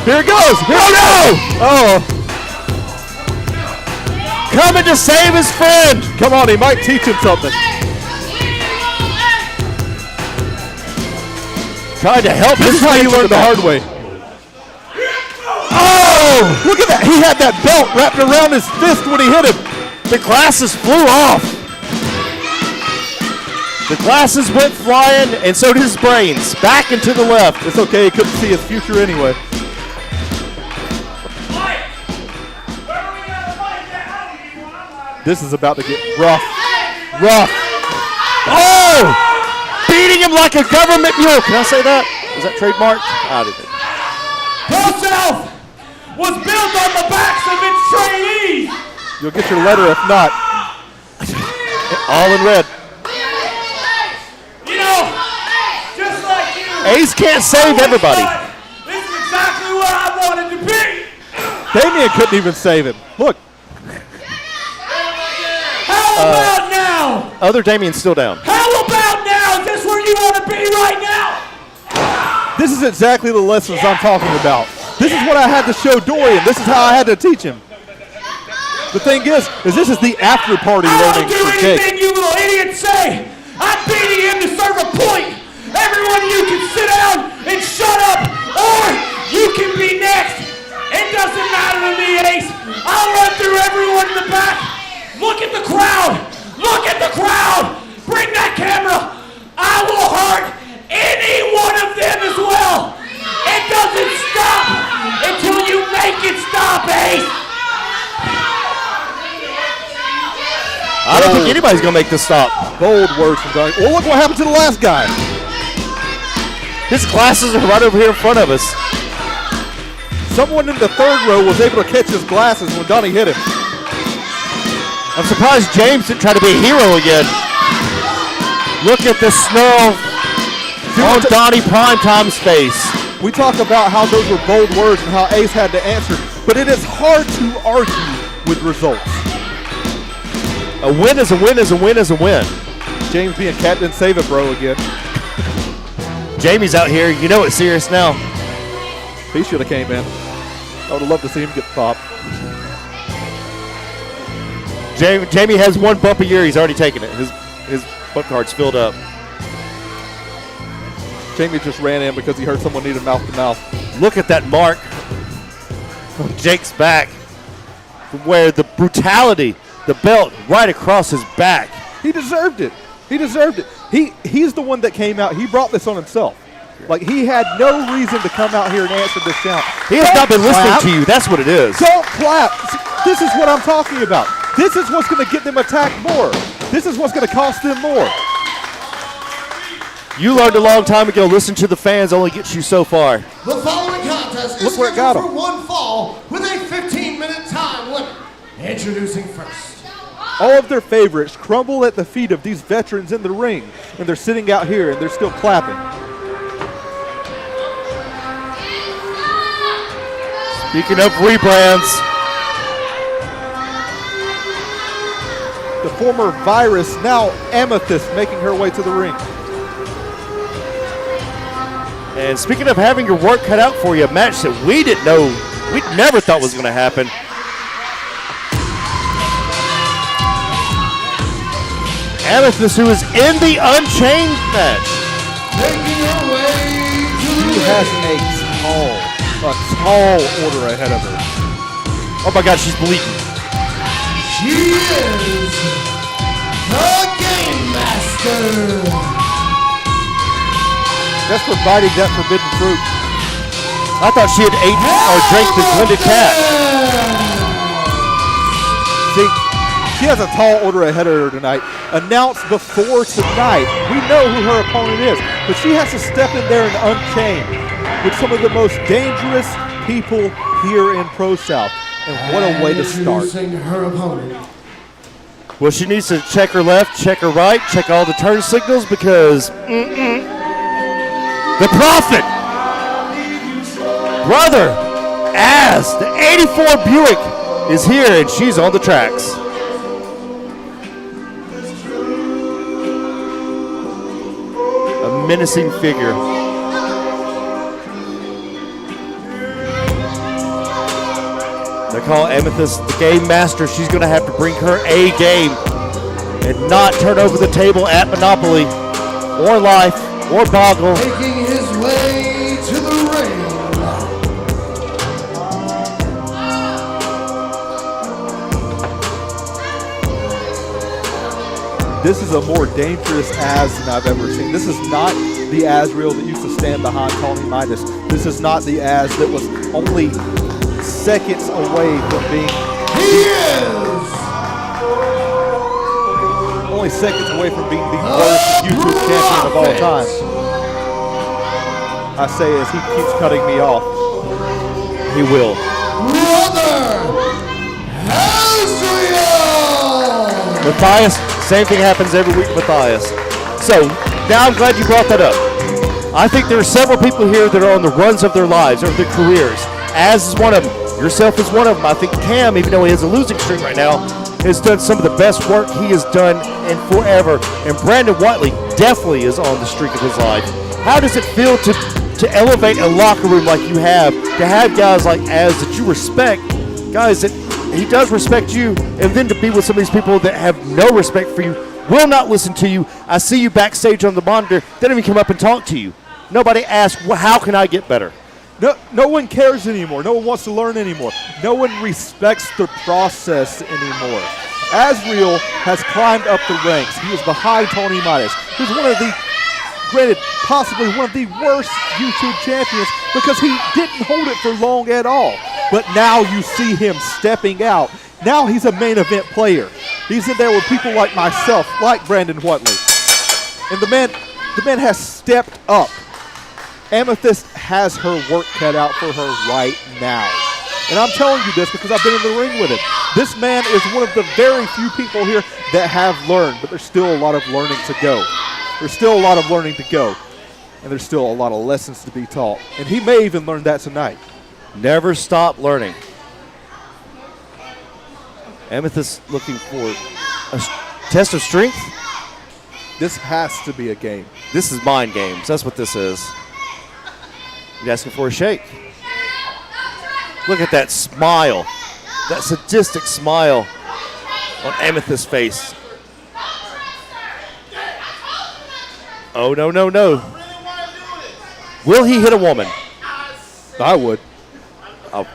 Here it goes. Here Oh, no! Oh, Coming to save his friend. come on. He might teach him something. Trying to help This his is how you friend learn the back. hard way. Look at that. He had that belt wrapped around his fist when he hit him. The glasses flew off. The glasses went flying, and so did his brains. Back and to the left. It's okay. He couldn't see his future anyway. This is about to get rough. Rough. Oh! Beating him like a government mule. Can I say that? Is that trademarked? I didn't. ProSouth was built on the backs of its trainees. You'll get your letter if not. All in red. You know, just like you. Ace can't save everybody. This is exactly what I wanted to be. Damien couldn't even save him. Look. How about now? Other Damien's still down. How about now? Is this where you want to be right now? This is exactly the lessons I'm talking about. This is what I had to show Dorian. This is how I had to teach him. The thing is this is the after party learning for Jake. Anything you little idiots say. I'm beating him to serve a point. Every one of you can sit down and shut up, or you can be next. It doesn't matter to me, Ace. I'll run through everyone in the back. Look at the crowd. Look at the crowd. Bring that camera. I will hurt any one of them as well. It doesn't stop until you make it stop, Ace. I don't think anybody's going to make this stop. Bold words from Donnie. Well, look what happened to the last guy. His glasses are right over here in front of us. Someone in the third row was able to catch his glasses when Donnie hit him. I'm surprised James didn't try to be a hero again. Look at the snarl on Donnie Primetime's face. We talk about how those were bold words and how Ace had to answer, but it is hard to argue with results. A win is a win is a win is a win. James being Captain Save It Bro again. Jamie's out here. You know it's serious now. He should have came in. I would have loved to see him get popped. Jamie has one bump a year. He's already taken it. His bump card's filled up. Jamie just ran in because he heard someone needed mouth-to-mouth. Look at that mark on Jake's back, from where the brutality, the belt right across his back. He deserved it. He deserved it. He's the one that came out. He brought this on himself. Like, he had no reason to come out here and answer this challenge. He has not been listening to you. That's what it is. Don't clap. This is what I'm talking about. This is what's going to get them attacked more. This is what's going to cost them more. You learned a long time ago, listen to the fans only gets you so far. The following contest is Look where it got scheduled him. for one fall with a 15-minute time limit. Introducing first. All of their favorites crumble at the feet of these veterans in the ring, and they're sitting out here and they're still clapping. Speaking of rebrands, the former Virus, now Amethyst, making her way to the ring. and speaking of having your work cut out for you, a match that we didn't know, we never thought was going to happen. Amethyst, who is in the Unchained match. Making her way to the She has a tall order ahead of her. Oh my God, she's bleeding. She is the Game Master. That's for biting that forbidden fruit. I thought she had ate or drank the blended cat. See, she has a tall order ahead of her tonight. Announced before tonight. We know who her opponent is, but she has to step in there and unchain with some of the most dangerous people here in ProSouth. And what a way to start. Introducing her opponent. Well, she needs to check her left, check her right, check all the turn signals because the Prophet, brother, Az, the 84 Buick is here and she's on the tracks. A menacing figure. They call Amethyst the Game Master. She's going to have to bring her A game and not turn over the table at Monopoly or Life or Boggle. Making his way to the ring. this is a more dangerous Az than I've ever seen. This is not the Azrael that used to stand behind Tony Midas. This is not the Az that was only seconds away from being... He is! Only seconds away from being the worst YouTube champion of all time. I say as he keeps cutting me off. He will. Brother Azrael! Matthias, same thing happens every week, Matthias. So, now I'm glad you brought that up. I think there are several people here that are on the runs of their lives, or their careers. Az is one of them. Yourself is one of them. I think Cam, even though he has a losing streak right now, has done some of the best work he has done in forever. And Brandon Whiteley definitely is on the streak of his life. How does it feel to elevate a locker room like you have, to have guys like Az that you respect, guys that he does respect you, and then to be with some of these people that have no respect for you, will not listen to you. I see you backstage on the monitor, they don't even come up and talk to you. Nobody asks, well, how can I get better? No one cares anymore. No one wants to learn anymore. No one respects the process anymore. Azrael has climbed up the ranks. He was behind Tony Midas. He was one of the, granted, possibly one of the worst YouTube champions because he didn't hold it for long at all. But now you see him stepping out. Now he's a main event player. He's in there with people like myself, like Brandon Whiteley. And the man has stepped up. Amethyst has her work cut out for her right now. And I'm telling you this because I've been in the ring with him. This man is one of the very few people here that have learned, but there's still a lot of learning to go. There's still a lot of learning to go. And there's still a lot of lessons to be taught. And he may even learn that tonight. Never stop learning. Amethyst looking for a test of strength. This has to be a game. This is mind games. That's what this is. He's asking for a shake. Look at that smile. That sadistic smile on Amethyst's face. Oh, no, no, no. Will he hit a woman? I would. Oh,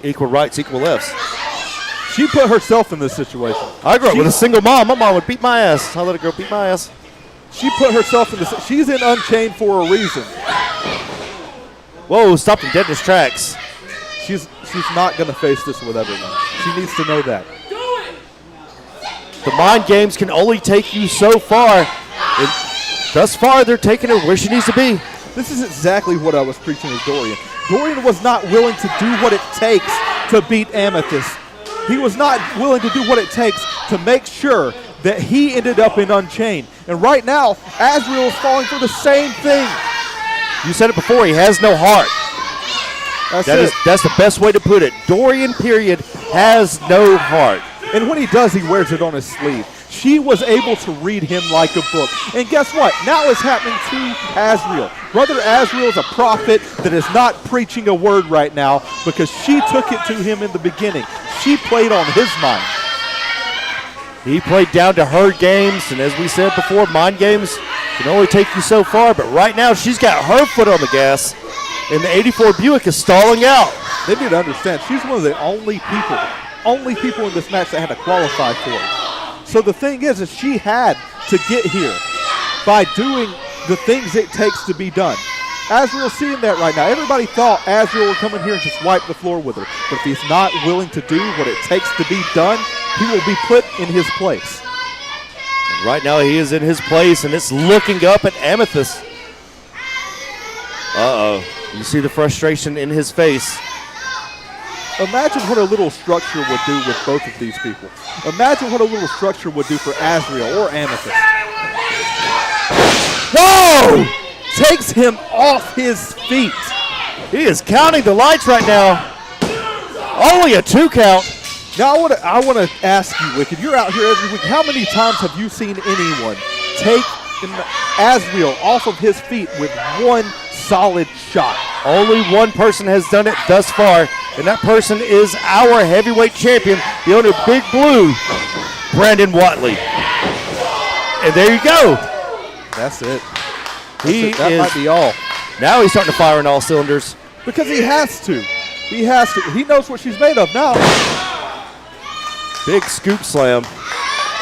equal rights, equal lefts. She put herself in this situation. I grew up with a single mom. My mom would beat my ass. I let a girl beat my ass. She put herself in this. She's in Unchained for a reason. Whoa, stopped him dead in his tracks. She's not going to face this with everyone. She needs to know that. The mind games can only take you so far. And thus far, they're taking her where she needs to be. This is exactly what I was preaching to Dorian. Dorian was not willing to do what it takes to beat Amethyst. He was not willing to do what it takes to make sure that he ended up in Unchained. And right now, Azrael is falling for the same thing. You said it before, he has no heart. That's the best way to put it. Dorian, period, has no heart. And when he does, he wears it on his sleeve. She was able to read him like a book. And guess what? Now it's happening to Azrael. Brother Azrael is a prophet that is not preaching a word right now because she took it to him in the beginning. She played on his mind. He played down to her games, and as we said before, mind games can only take you so far, but right now she's got her foot on the gas, and the 84 Buick is stalling out. They need to understand, she's one of the only people in this match that had to qualify for it. So the thing is she had to get here by doing the things it takes to be done. Azrael's seeing that right now. Everybody thought Azrael would come in here and just wipe the floor with her. But if he's not willing to do what it takes to be done, he will be put in his place. And right now he is in his place, and it's looking up at Amethyst. Uh-oh. You see the frustration in his face. Imagine what a little structure would do with both of these people. Imagine what a little structure would do for Azrael or Amethyst. Whoa! Takes him off his feet. He is counting the lights right now. Only a 2 count. Now I want to ask you, Wicked, you're out here every week. How many times have you seen anyone take Azrael off of his feet with one solid shot? Only one person has done it thus far, and that person is our heavyweight champion, the owner of Big Blue, Brandon Whiteley. And there you go. That's it. That might be all. Now he's starting to fire on all cylinders. Because he has to. He has to. He knows what she's made of now. Big scoop slam.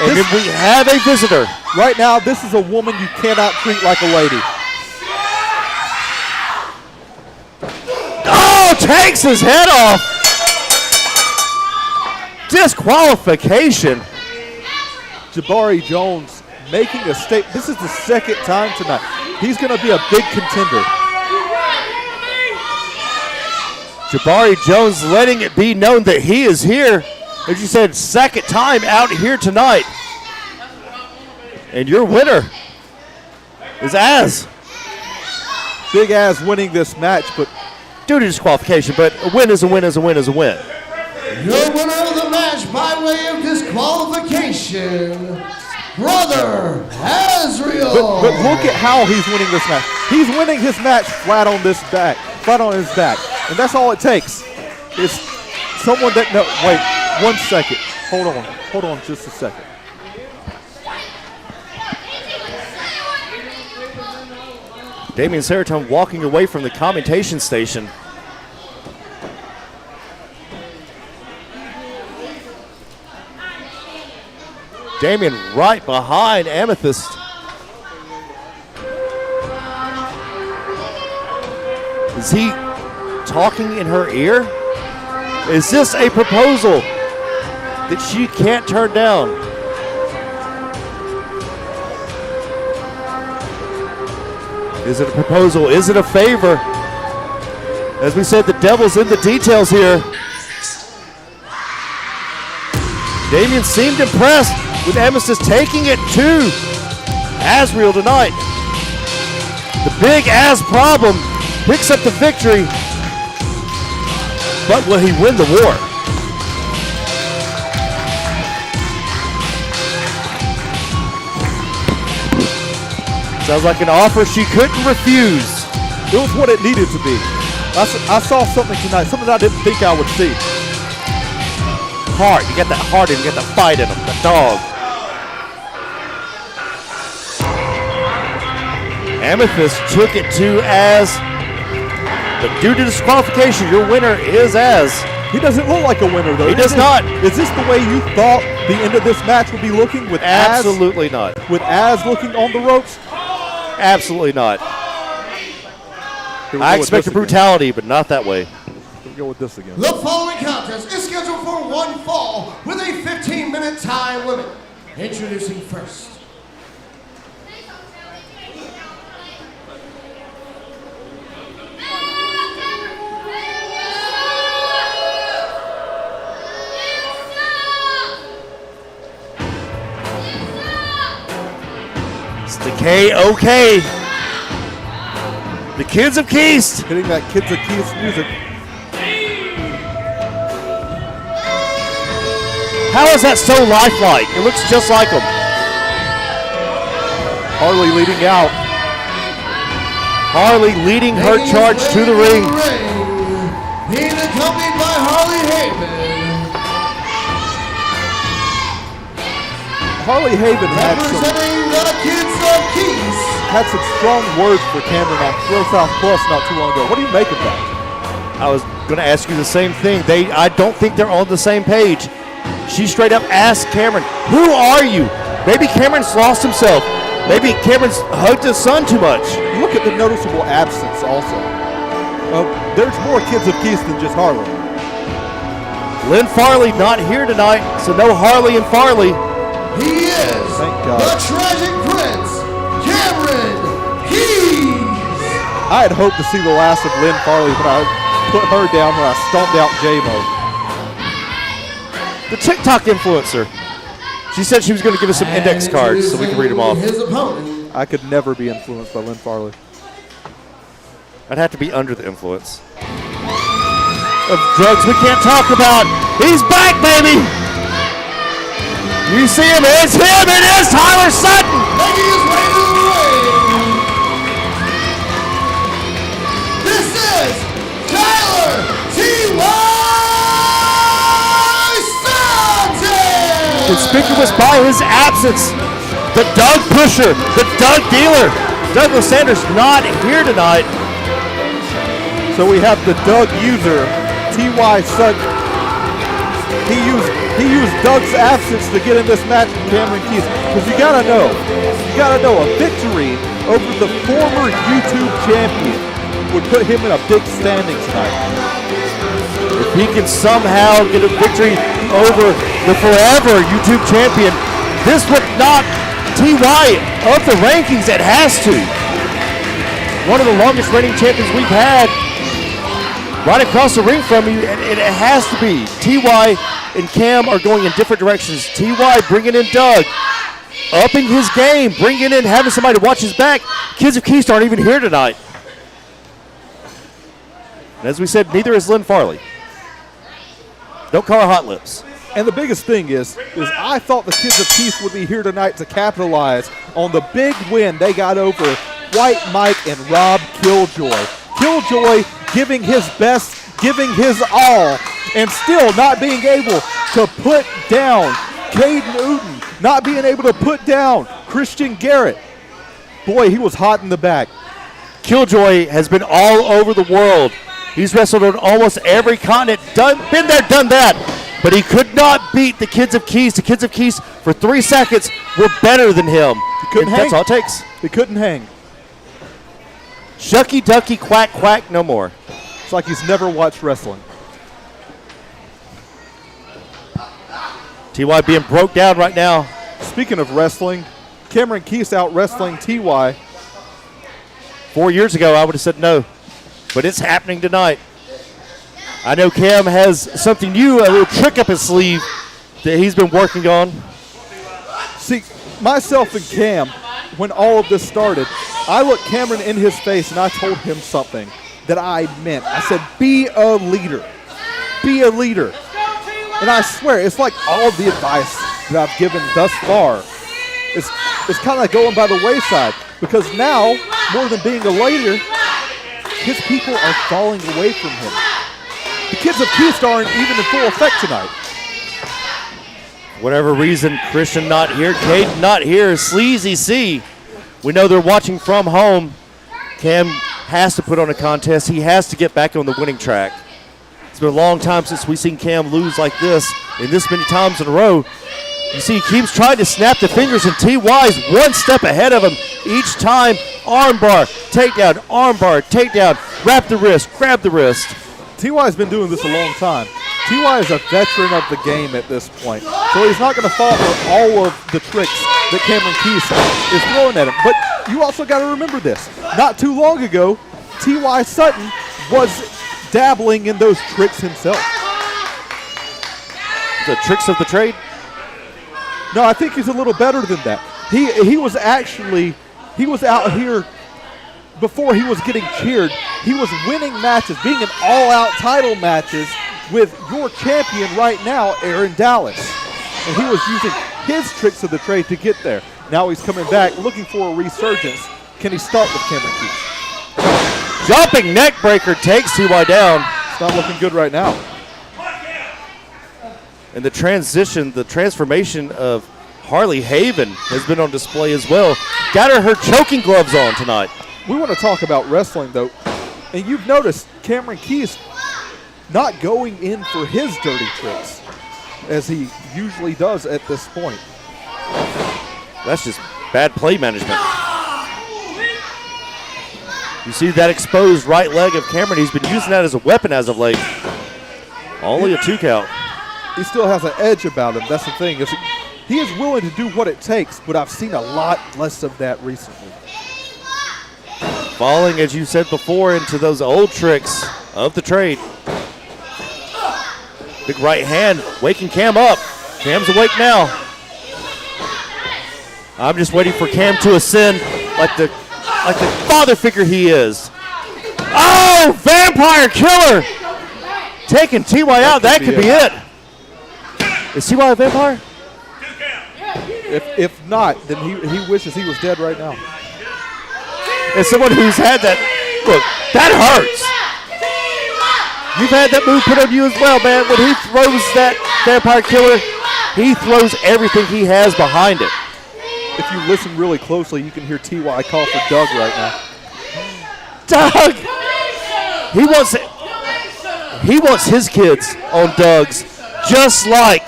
And then we have a visitor. Right now, this is a woman you cannot treat like a lady. Oh, takes his head off. Disqualification. Jabari Jones making a statement. This is the second time tonight. He's going to be a big contender. Jabari Jones letting it be known that he is here. As you said, second time out here tonight. And your winner is Az. Big Az winning this match, but due to disqualification, but a win is a win is a win is a win. Your winner of the match by way of disqualification, Brother Azriel. But look at how he's winning this match. He's winning his match flat on his back. And that's all it takes. It's someone that, no, wait, 1 second. Hold on just a second. Damian Seratone walking away from the commentation station. Damian right behind Amethyst. Is he talking in her ear? Is this a proposal that she can't turn down? Is it a proposal? Is it a favor? As we said, the devil's in the details here. Damian seemed impressed with Amethyst taking it to Azriel tonight. The big Az problem picks up the victory, but will he win the war? Sounds like an offer she couldn't refuse. It was what it needed to be. I saw something tonight, something I didn't think I would see. Heart, you got that heart and you got that fight in him, the dog. Amethyst took it to Az, but due to disqualification, your winner is Az. He doesn't look like a winner, though. He does not. Is this the way you thought the end of this match would be looking with Az? Absolutely not. With Az looking on the ropes? Absolutely not. I expected brutality, but not that way. We'll go with this again. The following contest is scheduled for one fall with a 15-minute time limit. Introducing first. It's the KOK. The Kids of Keast. Hitting that Kids of Keast music. How is that so lifelike? It looks just like them. Harley leading out. Harley leading her charge to the ring. Being accompanied by Harley Haven. Harley Haven representing the Kids of Keast. Had some strong words for Cameron on ProSouth Plus not too long ago. What do you make of that? I was going to ask you the same thing. I don't think they're on the same page. She straight up asked Cameron, "Who are you?" Maybe Cameron's lost himself. Maybe Cameron's hugged his son too much. Look at the noticeable absence also. There's more Kids of Keast than just Harley. Lynn Farley not here tonight, so no Harley and Farley. He is the Tragic Prince, Cameron Keys. I had hoped to see the last of Lynn Farley when I put her down when I stomped out J-Mo. The TikTok influencer. She said she was going to give us some index cards so we can read them off. His opponent. I could never be influenced by Lynn Farley. I'd have to be under the influence of drugs we can't talk about. He's back, baby! You see him, it's him, it is Tyler Sutton! Making his way to the ring. This is Tyler T.Y. Sutton! Conspicuous by his absence, the Doug Pusher, the Doug Dealer. Douglas Sanders not here tonight. So we have the Doug user, T.Y. Sutton. He used Doug's absence to get in this match with Cameron Keith. Because you gotta know, a victory over the former YouTube champion would put him in a big standing tonight. If he can somehow get a victory over the forever YouTube champion, this would knock TY up the rankings. It has to. One of the longest reigning champions we've had right across the ring from you, and it has to be. TY and Cam are going in different directions. TY bringing in Doug, upping his game, bringing in, having somebody to watch his back. Kids of Keith aren't even here tonight. And as we said, neither is Lynn Farley. Don't call her hot lips. And the biggest thing is I thought the Kids of Keith would be here tonight to capitalize on the big win they got over White Mike and Rob Killjoy. Killjoy giving his best, giving his all, and still not being able to put down Caden Uden, not being able to put down Christian Garrett. Boy, he was hot in the back. Killjoy has been all over the world. He's wrestled on almost every continent, been there, done that. But he could not beat the Kids of Keys. The Kids of Keys, for 3 seconds, were better than him. He couldn't hang. That's all it takes. He couldn't hang. Shucky ducky, quack quack, no more. It's like he's never watched wrestling. TY being broke down right now. Speaking of wrestling, Cameron Keith out wrestling TY. 4 years ago, I would have said no. But it's happening tonight. I know Cam has something new, a little trick up his sleeve that he's been working on. See, myself and Cam, when all of this started, I looked Cameron in his face and I told him something that I meant. I said, be a leader. Be a leader. And I swear, it's like all of the advice that I've given thus far is kind of like going by the wayside. Because now, more than being a leader, his people are falling away from him. The Kids of Keith aren't even in full effect tonight. Whatever reason, Christian not here, Caden not here, Sleazy C. We know they're watching from home. Cam has to put on a contest. He has to get back on the winning track. It's been a long time since we've seen Cam lose like this, and this many times in a row. You see, he keeps trying to snap the fingers, and TY's one step ahead of him each time. Armbar, takedown, armbar, takedown, wrap the wrist, grab the wrist. TY's been doing this a long time. TY is a veteran of the game at this point, so he's not going to fall for all of the tricks that Cameron Keith is throwing at him. But you also got to remember this. Not too long ago, TY Sutton was dabbling in those tricks himself. The tricks of the trade? No, I think he's a little better than that. He was out here before he was getting cheered. He was winning matches, being in all-out title matches with your champion right now, Aaron Dallas. And he was using his tricks of the trade to get there. Now he's coming back looking for a resurgence. Can he start with Cameron Keith? Jumping neck breaker takes TY down. It's not looking good right now. And the transformation of Harley Haven has been on display as well. Got her choking gloves on tonight. We want to talk about wrestling, though. And you've noticed Cameron Keith not going in for his dirty tricks as he usually does at this point. That's just bad play management. You see that exposed right leg of Cameron. He's been using that as a weapon as of late. Only a 2 count. He still has an edge about him. That's the thing. He is willing to do what it takes, but I've seen a lot less of that recently. Falling, as you said before, into those old tricks of the trade. Big right hand, waking Cam up. Cam's awake now. I'm just waiting for Cam to ascend like the father figure he is. Oh, Vampire Killer! Taking TY out, that could be it. Is TY a vampire? If not, then he wishes he was dead right now. As someone who's had that, look, that hurts. You've had that move put on you as well, man. When he throws that Vampire Killer, he throws everything he has behind it. If you listen really closely, you can hear TY call for Doug right now. Doug! He wants his kids on Doug's just like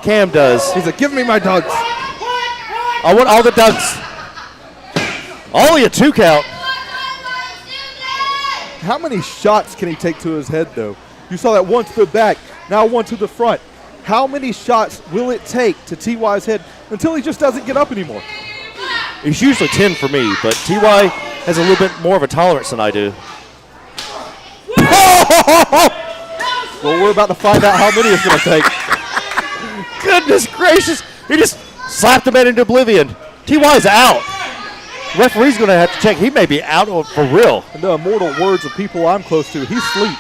Cam does. He's like, give me my dugs. I want all the ducks. Only a 2 count. How many shots can he take to his head, though? You saw that one to the back, now one to the front. How many shots will it take to T.Y.'s head until he just doesn't get up anymore? It's usually 10 for me, but T.Y. has a little bit more of a tolerance than I do. Well, we're about to find out how many it's going to take. Goodness gracious. He just slapped the man into oblivion. T.Y.'s out. Referee's going to have to check. He may be out for real. In the immortal words of people I'm close to, he's asleep.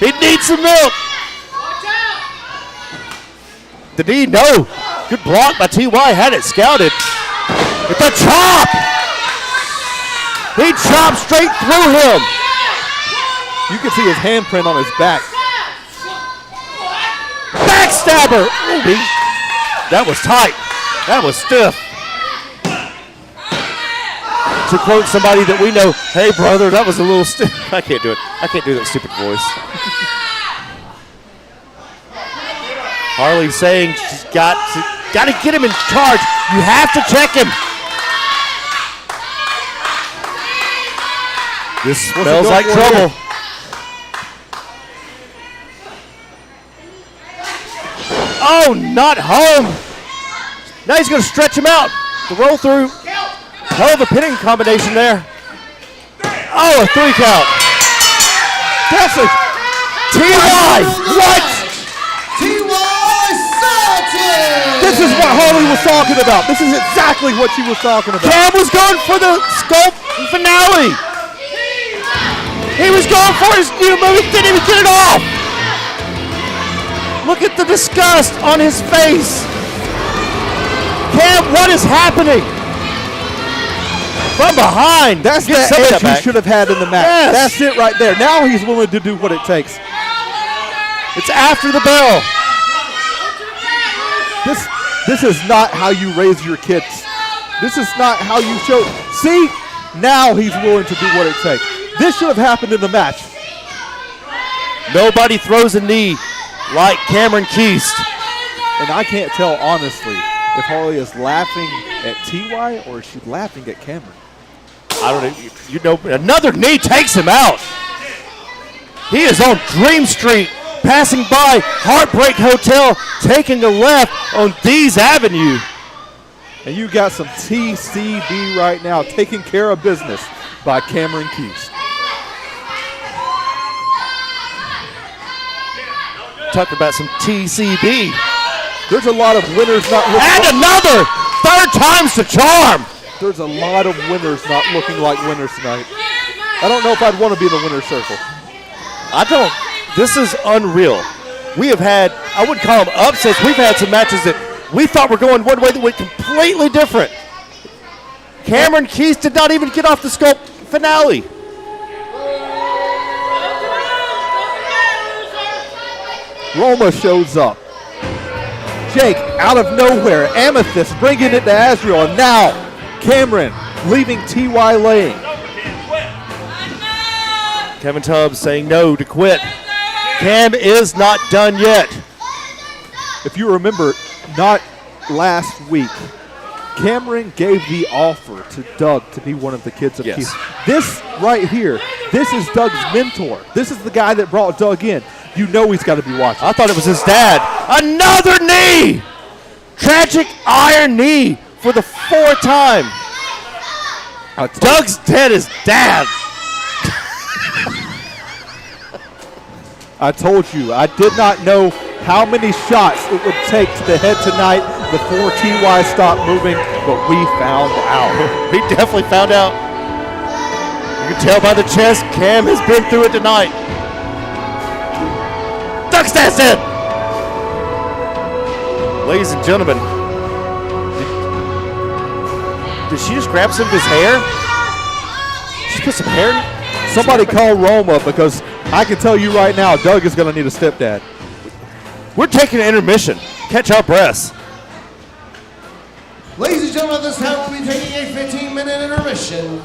He needs some milk. Did he? No. Good block by T.Y. Had it scouted. With the chop. He chopped straight through him. You can see his handprint on his back. Backstabber. Ooh, that was tight. That was stiff. To quote somebody that we know, hey, brother, that was a little stiff. I can't do it. I can't do that stupid voice. Harley saying she's got to get him in charge. You have to check him. This smells like trouble. Oh, not home. Now he's going to stretch him out. The roll through. Hell of a pinning combination there. Oh, a 3 count. That's a T.Y. What? T.Y. Salted! This is what Harley was talking about. This is exactly what she was talking about. Cam was going for the scope finale. He was going for his new move. He didn't even get it off. Look at the disgust on his face. Cam, what is happening? From behind. That's the edge he should have had in the match. Yes. That's it right there. Now he's willing to do what it takes. It's after the bell. This is not how you raise your kids. This is not how you show. See, now he's willing to do what it takes. This should have happened in the match. Nobody throws a knee like Cameron Keast. And I can't tell, honestly, if Harley is laughing at T.Y. or is she laughing at Cameron. I don't know. You know, another knee takes him out. He is on Dream Street, passing by Heartbreak Hotel, taking a left on Dees Avenue. And you got some TCB right now, taking care of business by Cameron Keast. Talk about some TCB. There's a lot of winners not looking. And another! 3rd time's the charm! There's a lot of winners not looking like winners tonight. I don't know if I'd want to be in the winner's circle. I don't. This is unreal. We have had, I wouldn't call them upsets. We've had some matches that we thought were going one way that went completely different. Cameron Keast did not even get off the scope finale. Roma shows up. Jake out of nowhere. Amethyst bringing it to Azrael. And now Cameron leaving T.Y. laying. Kevin Tubbs saying no to quit. Cam is not done yet. If you remember, not last week, Cameron gave the offer to Doug to be one of the kids of Keith. This right here, this is Doug's mentor. This is the guy that brought Doug in. You know he's got to be watching. I thought it was his dad. Another knee! Tragic iron knee for the 4th time. Doug's dead as dad. I told you, I did not know how many shots it would take to the head tonight before T.Y. stopped moving, but we found out. We definitely found out. You can tell by the chest, Cam has been through it tonight. Duck stats in! Ladies and gentlemen, did she just grab some of his hair? She put some hair in? Somebody call Roma, because I can tell you right now, Doug is going to need a stepdad. We're taking an intermission. Catch our breaths. Ladies and gentlemen, at this time we'll be taking a 15-minute intermission.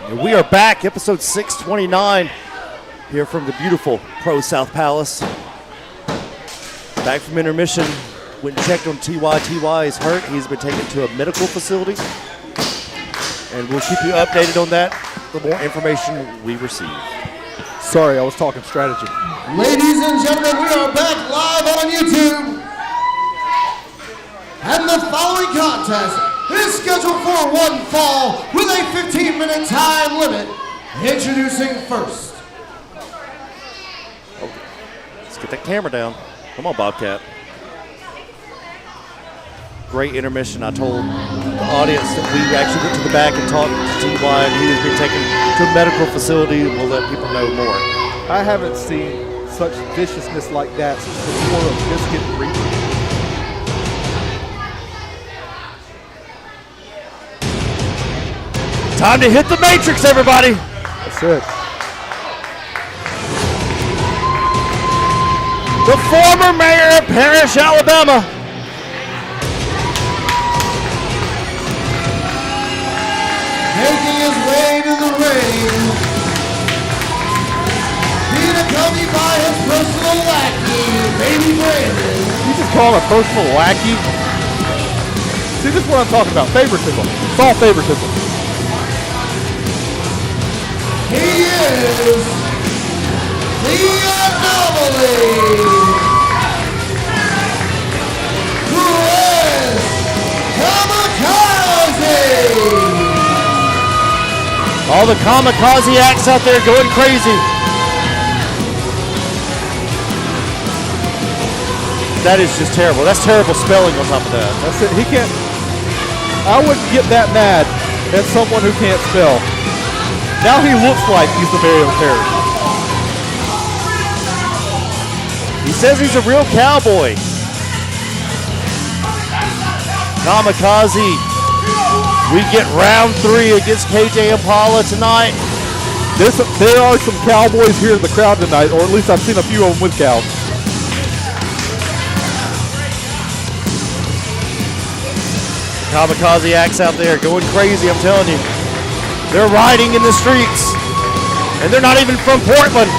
And we are back, episode 629, here from the beautiful ProSouth Palace. Back from intermission, went and checked on TY. TY is hurt. He's been taken to a medical facility. And we'll keep you updated on that, the more information we receive. Sorry, I was talking strategy. Ladies and gentlemen, we are back live on YouTube. And the following contest is scheduled for one fall with a 15-minute time limit. Introducing first. Let's get that camera down. Come on, Bobcat. Great intermission. I told the audience that we actually went to the back and talked to TY, and he has been taken to a medical facility. We'll let people know more. I haven't seen such viciousness like that since the War of Biscuit and Reaper. Time to hit the Matrix, everybody. That's it. The former mayor of Parrish, Alabama. Making his way to the ring. Being accompanied by his personal lackey, Baby Brandon. You just call him a personal lackey? See, this is what I'm talking about. Favoritism. It's all favoritism. He is the anomaly. Who is Kamikaze? All the kamikaze acts out there going crazy. That is just terrible. That's terrible spelling on top of that. That's it. He can't. I wouldn't get that mad at someone who can't spell. Now he looks like he's the mayor of Paris. He says he's a real cowboy. Kamikaze. We get round 3 against KJ Impala tonight. There are some cowboys here in the crowd tonight, or at least I've seen a few of them with cows. Kamikaze acts out there going crazy, I'm telling you. They're riding in the streets, and they're not even from Portland.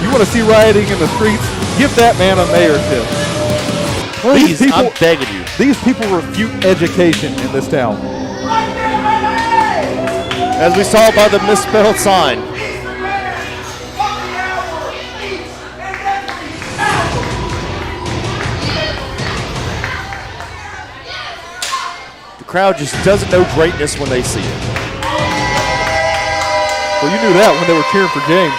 You want to see rioting in the streets? Give that man a mayorship. Please, I'm begging you. These people refute education in this town. As we saw by the misspelled sign. The crowd just doesn't know greatness when they see it. Well, you knew that when they were cheering for James.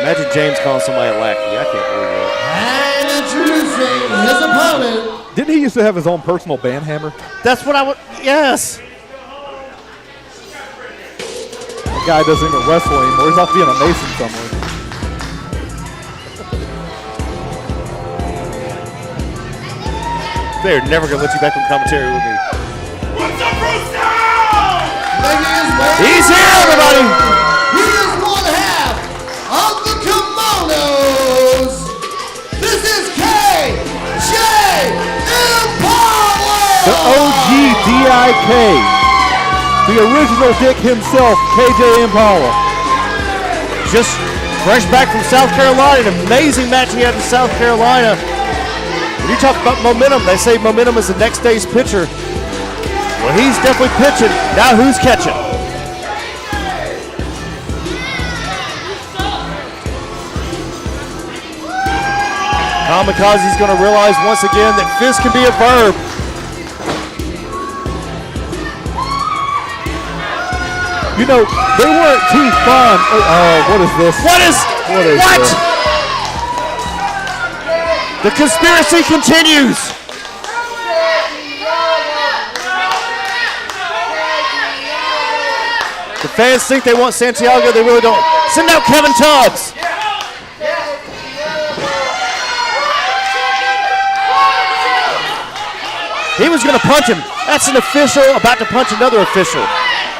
Imagine James calling somebody a lackey. I can't believe it. And introducing his opponent. Didn't he used to have his own personal band hammer? That's what I would, yes. That guy doesn't even wrestle anymore. He's off being a mason somewhere. They're never going to let you back on commentary with me. What's up, ProSouth? He's here, everybody. He is one half of the kimonos. This is KJ Impala. The OG DIK. The original Dick himself, KJ Impala. Just fresh back from South Carolina. An amazing match he had in South Carolina. When you talk about momentum, they say momentum is the next day's pitcher. Well, he's definitely pitching. Now who's catching? Kamikaze's going to realize once again that fist can be a verb. You know, they weren't too fun. What is this? What is what? this? The conspiracy continues. The fans think they want Santiago, they really don't. Send out Kevin Tubbs. He was going to punch him. That's an official about to punch another official.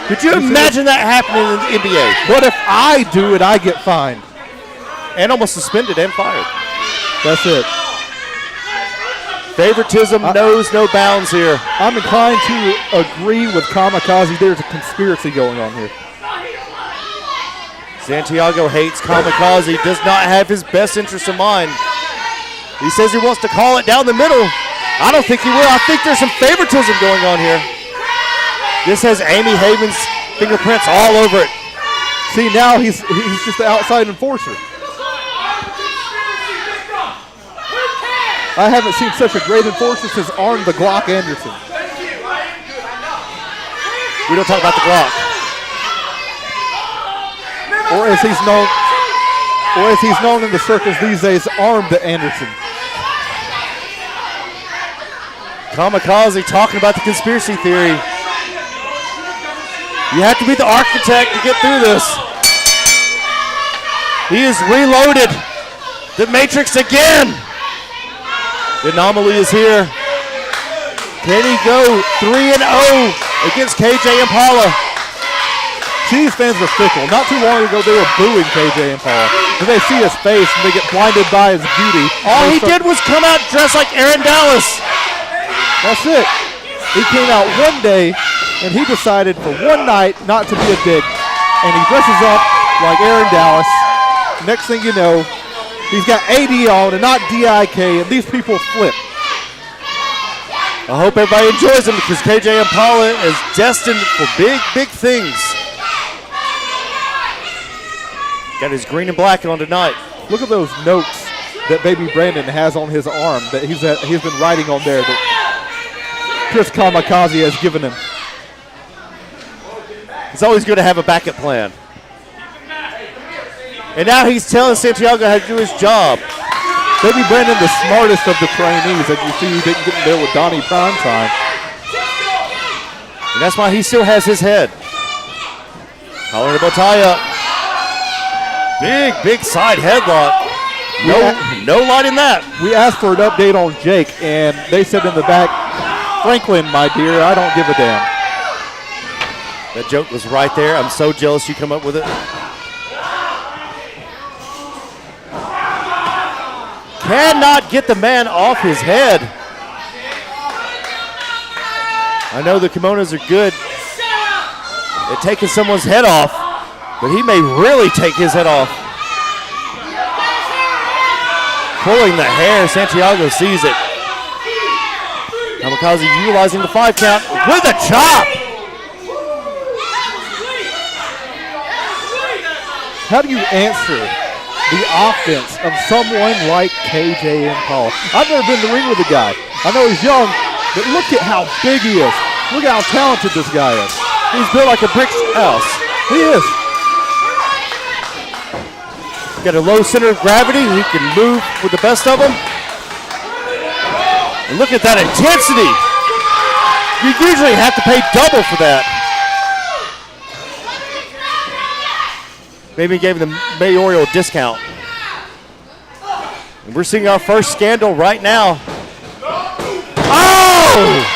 Could you imagine that happening in the NBA? What if I do it, I get fined? And almost suspended and fired. That's it. Favoritism knows no bounds here. I'm inclined to agree with Kamikaze. There's a conspiracy going on here. Santiago hates Kamikaze, does not have his best interest in mind. He says he wants to call it down the middle. I don't think he will. I think there's some favoritism going on here. This has Amy Haven's fingerprints all over it. See, now he's just the outside enforcer. I haven't seen such a great enforcer since Arn the Glock Anderson. We don't talk about the Glock. Or as he's known in the circles these days, Arm the Anderson. Kamikaze talking about the conspiracy theory. You have to be the architect to get through this. He is reloaded. The Matrix again. The anomaly is here. Can he go 3-0 against KJ Impala? These fans are fickle. Not too long ago, they were booing KJ Impala. Then they see his face and they get blinded by his beauty. All he did was come out dressed like Aaron Dallas. That's it. He came out one day and he decided for one night not to be a dick. And he dresses up like Aaron Dallas. Next thing you know, he's got AD on and not DIK, and these people flip. I hope everybody enjoys him because KJ Impala is destined for big, big things. Got his green and black on tonight. Look at those notes that Baby Brandon has on his arm that he's been writing on there that Chris Kamikaze has given him. It's always good to have a backup plan. And now he's telling Santiago how to do his job. Baby Brandon, the smartest of the trainees, as you see, he didn't get in there with Donnie Primetime. And that's why he still has his head. Collar to tie up. Big, big side headlock. No light in that. We asked for an update on Jake, and they said in the back, Franklin, my dear, I don't give a damn. That joke was right there. I'm so jealous you come up with it. Cannot get the man off his head. I know the kimonos are good at taking someone's head off, but he may really take his head off. Pulling the hair, Santiago sees it. Kamikaze utilizing the 5 count with a chop. How do you answer the offense of someone like KJ Impala? I've never been in the ring with a guy. I know he's young, but look at how big he is. Look at how talented this guy is. He's built like a brick house. He is. Got a low center of gravity. He can move with the best of them. And look at that intensity. You usually have to pay double for that. Maybe gave the mayoral discount. And we're seeing our first scandal right now. Oh!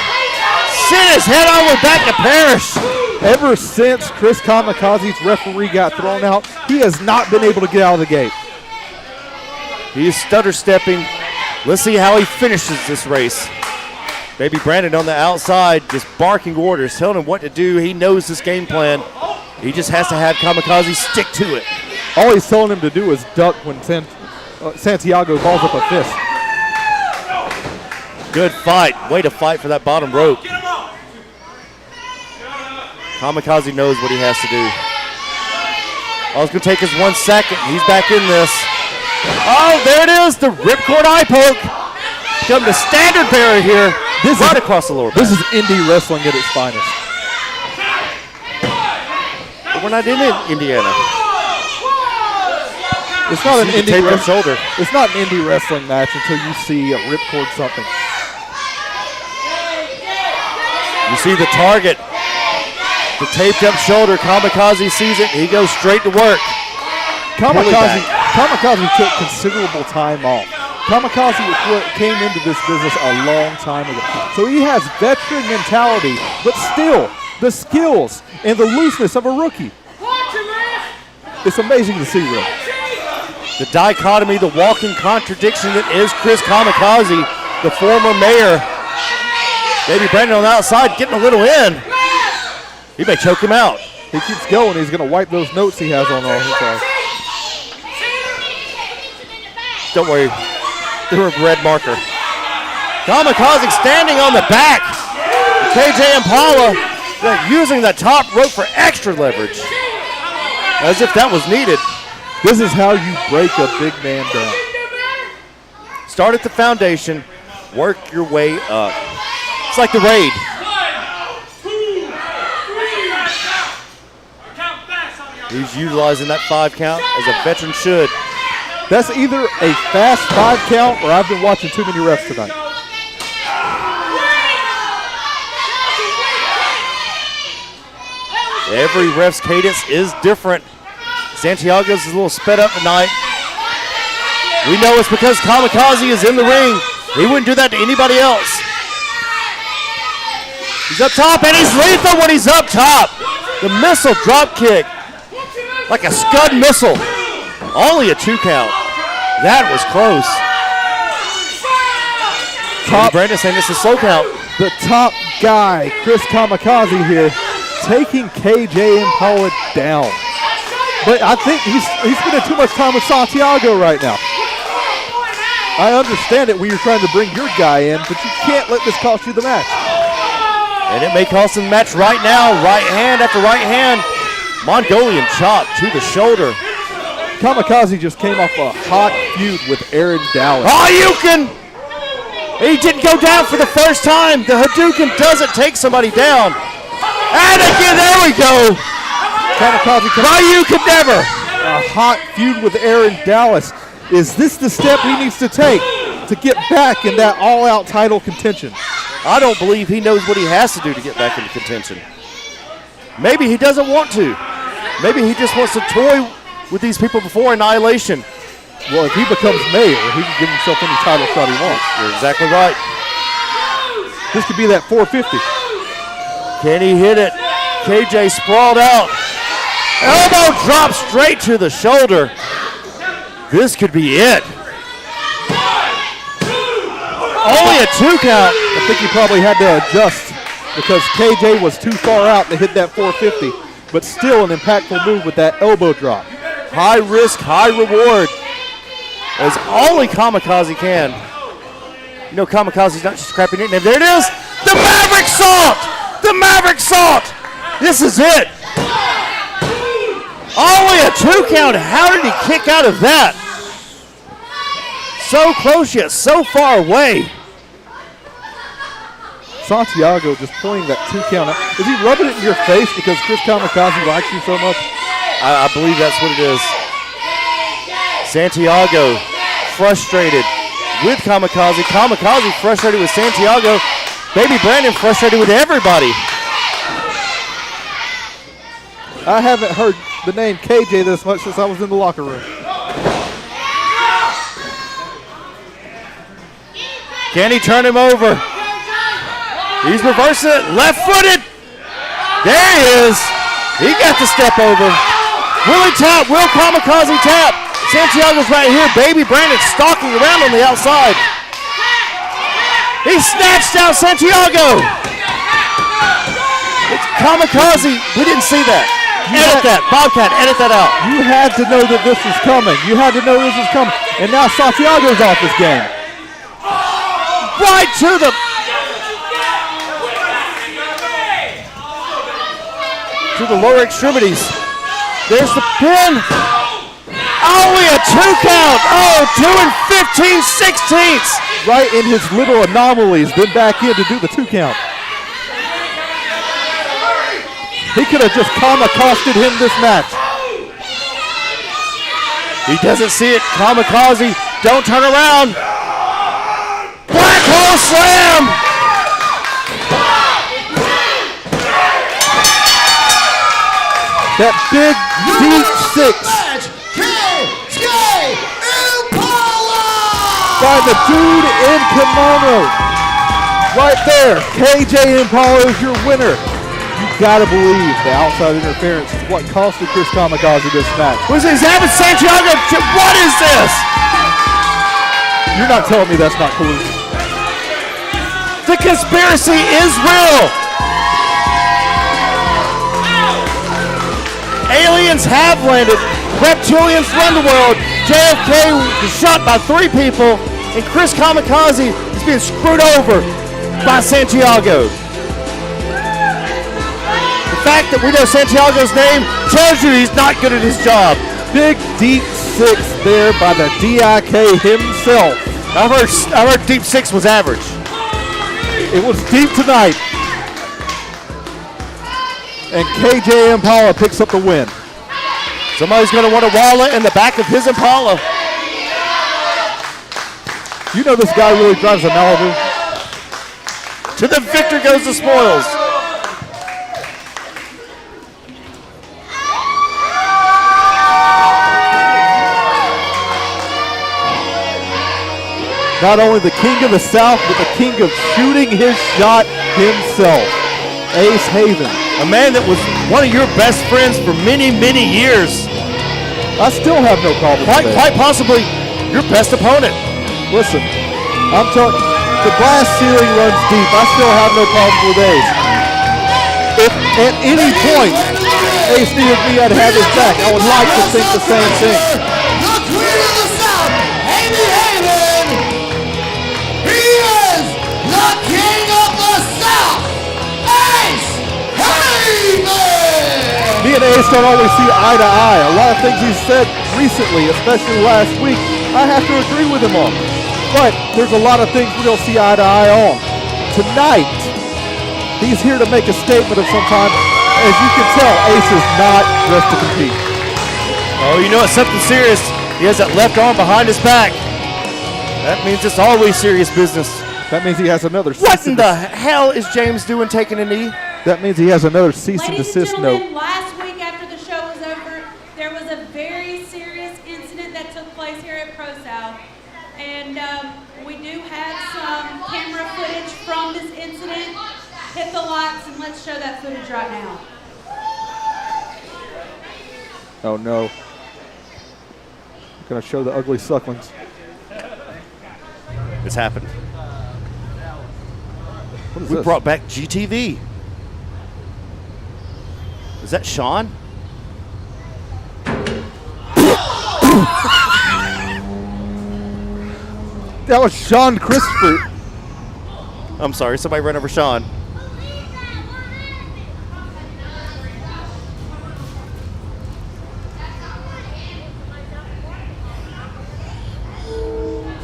Sent his head all the way back to Parrish. Ever since Chris Kamikaze's referee got thrown out, he has not been able to get out of the gate. He's stutter stepping. Let's see how he finishes this race. Baby Brandon on the outside, just barking orders, telling him what to do. He knows this game plan. He just has to have Kamikaze stick to it. All he's telling him to do is duck when Santiago balls up a fist. Good fight. Way to fight for that bottom rope. Kamikaze knows what he has to do. All it's going to take is 1 second. He's back in this. Oh, there it is. The ripcord eye poke. Come to standard bearer here. This right across the lower back. This is indie wrestling at its finest. But we're not in Indiana. It's not an indie shoulder. It's not an indie wrestling match until you see a ripcord something. You see the target. The taped up shoulder. Kamikaze sees it. He goes straight to work. Kamikaze took considerable time off. Kamikaze came into this business a long time ago. So he has veteran mentality, but still the skills and the looseness of a rookie. It's amazing to see, really. The dichotomy, the walking contradiction that is Chris Kamikaze. the former mayor. Baby Brandon on the outside getting a little in. He may choke him out. He keeps going. He's going to wipe those notes he has on all his cars. Don't worry. They're a red marker. Kamikaze standing on the back. KJ Impala using the top rope for extra leverage. As if that was needed. This is how you break a big man down. Start at the foundation. Work your way up. It's like the raid. He's utilizing that 5 count as a veteran should. That's either a fast 5 count or I've been watching too many refs tonight. Every ref's cadence is different. Santiago's is a little sped up tonight. We know it's because Kamikaze is in the ring. He wouldn't do that to anybody else. He's up top, and he's lethal when he's up top. The missile drop kick, like a Scud missile. Only a 2 count. That was close. Top, Brandon saying this is slow count. the top guy, Chris Kamikaze here, taking KJ Impala down. But I think he's spending too much time with Santiago right now. I understand it when you're trying to bring your guy in, but you can't let this cost you the match. And it may cost him the match right now. Right hand after right hand. Mongolian chop to the shoulder. Kamikaze just came off a hot feud with Aaron Dallas. Ioik! He didn't go down for the first time. The Hadouken doesn't take somebody down. And again, there we go. Kamikaze Ioik never. A hot feud with Aaron Dallas. Is this the step he needs to take to get back in that all-out title contention? I don't believe he knows what he has to do to get back into contention. Maybe he doesn't want to. Maybe he just wants to toy with these people before Annihilation. Well, if he becomes mayor, he can give himself any title shot he wants. You're exactly right. This could be that 450. Can he hit it? KJ sprawled out. Elbow drop straight to the shoulder. This could be it. Only a 2 count. I think he probably had to adjust because KJ was too far out to hit that 450, but still an impactful move with that elbow drop. High risk, high reward, as only Kamikaze can. You know Kamikaze's not just a crappy nickname. There it is, the Maverick Salt! The Maverick Salt! This is it. Only a 2 count. How did he kick out of that? So close yet so far away. Santiago just pointing that 2 count out. Is he rubbing it in your face because Chris Kamikaze likes you so much? I believe that's what it is. Santiago frustrated with Kamikaze. Kamikaze frustrated with Santiago. Baby Brandon frustrated with everybody. I haven't heard the name KJ this much since I was in the locker room. Can he turn him over? He's reversing it, left-footed. There he is. He got the step over. Will he tap? Will Kamikaze tap? Santiago's right here. Baby Brandon stalking around on the outside. He snatched out Santiago. It's Kamikaze. We didn't see that. Edit that. Bobcat, edit that out. You had to know that this was coming. You had to know this was coming. And now Santiago's off his game. Right to the... to the lower extremities. There's the pin. Only a 2 count. Oh, 2 15/16. Right in his little anomalies, then back in to do the 2 count. He could have just Kamikazed him this match. He doesn't see it. Kamikaze, don't turn around. Black hole slam. That big deep 6 by the dude in kimono. Right there, KJ Impala is your winner. You gotta believe the outside interference is what costed Chris Kamikaze this match. What is this? Having Santiago? What is this? You're not telling me that's not collusion. The conspiracy is real. Aliens have landed. Reptilians run the world. JFK was shot by 3 people, and Chris Kamikaze is being screwed over by Santiago. The fact that we know Santiago's name tells you he's not good at his job. Big deep 6 there by the DIK himself. I heard deep 6 was average. It was deep tonight. And KJ Impala picks up the win. Somebody's going to want to wall it in the back of his Impala. You know this guy really drives a Malibu. To the victor goes the spoils. Not only the king of the South, but the king of shooting his shot himself, Ace Haven. A man that was one of your best friends for many, many years. I still have no problem with that. Quite possibly your best opponent. Listen, I'm talking, the glass ceiling runs deep. I still have no problem with Ace. If at any point Ace needed me, I'd have his back. I would like to think the same thing. The Queen of the South, Amy Haven. He is the King of the South, Ace Haven. Me and Ace don't always see eye to eye. A lot of things he's said recently, especially last week, I have to agree with him on. But there's a lot of things we don't see eye to eye on. Tonight, he's here to make a statement of some kind. As you can tell, Ace is not dressed to compete. Oh, you know it's something serious. He has that left arm behind his back. That means it's always serious business. That means he has another What in the hell is James doing taking a knee? That means he has another cease and desist note. Ladies and gentlemen, last week after the show was over, there was a very serious incident that took place here at ProSouth. And we do have some camera footage from this incident. Hit the lights and let's show that footage right now. Oh no. I'm gonna show the ugly sucklings. It's happened. What is We this? brought back GTV. Is that Sean? That was Sean Christopher. I'm sorry, somebody ran over Sean.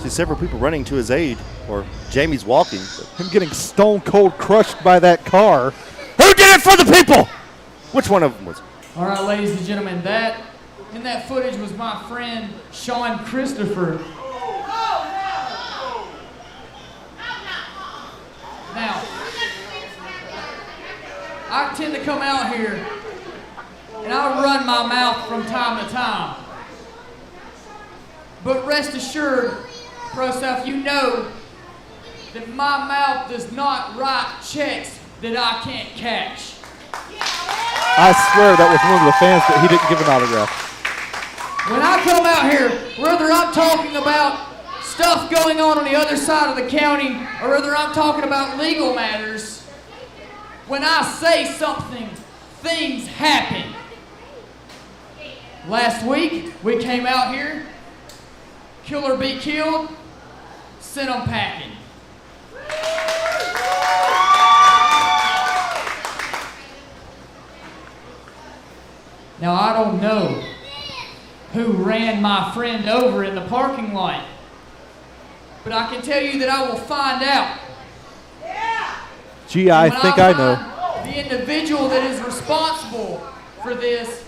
See several people running to his aid, or Jamie's walking. Him getting stone cold crushed by that car. Who did it for the people? Which one of them was? All right, ladies and gentlemen, in that footage was my friend Sean Christopher. Now, I tend to come out here and I run my mouth from time to time. But rest assured, ProSouth, you know that my mouth does not write checks that I can't cash. I swear that was one of the fans that he didn't give an autograph. When I come out here, whether I'm talking about stuff going on the other side of the county, or whether I'm talking about legal matters, when I say something, things happen. Last week, we came out here, Killer Be Killed, sent them packing. Now, I don't know who ran my friend over in the parking lot, but I can tell you that I will find out. Gee, I When think I know. find the individual that is responsible for this,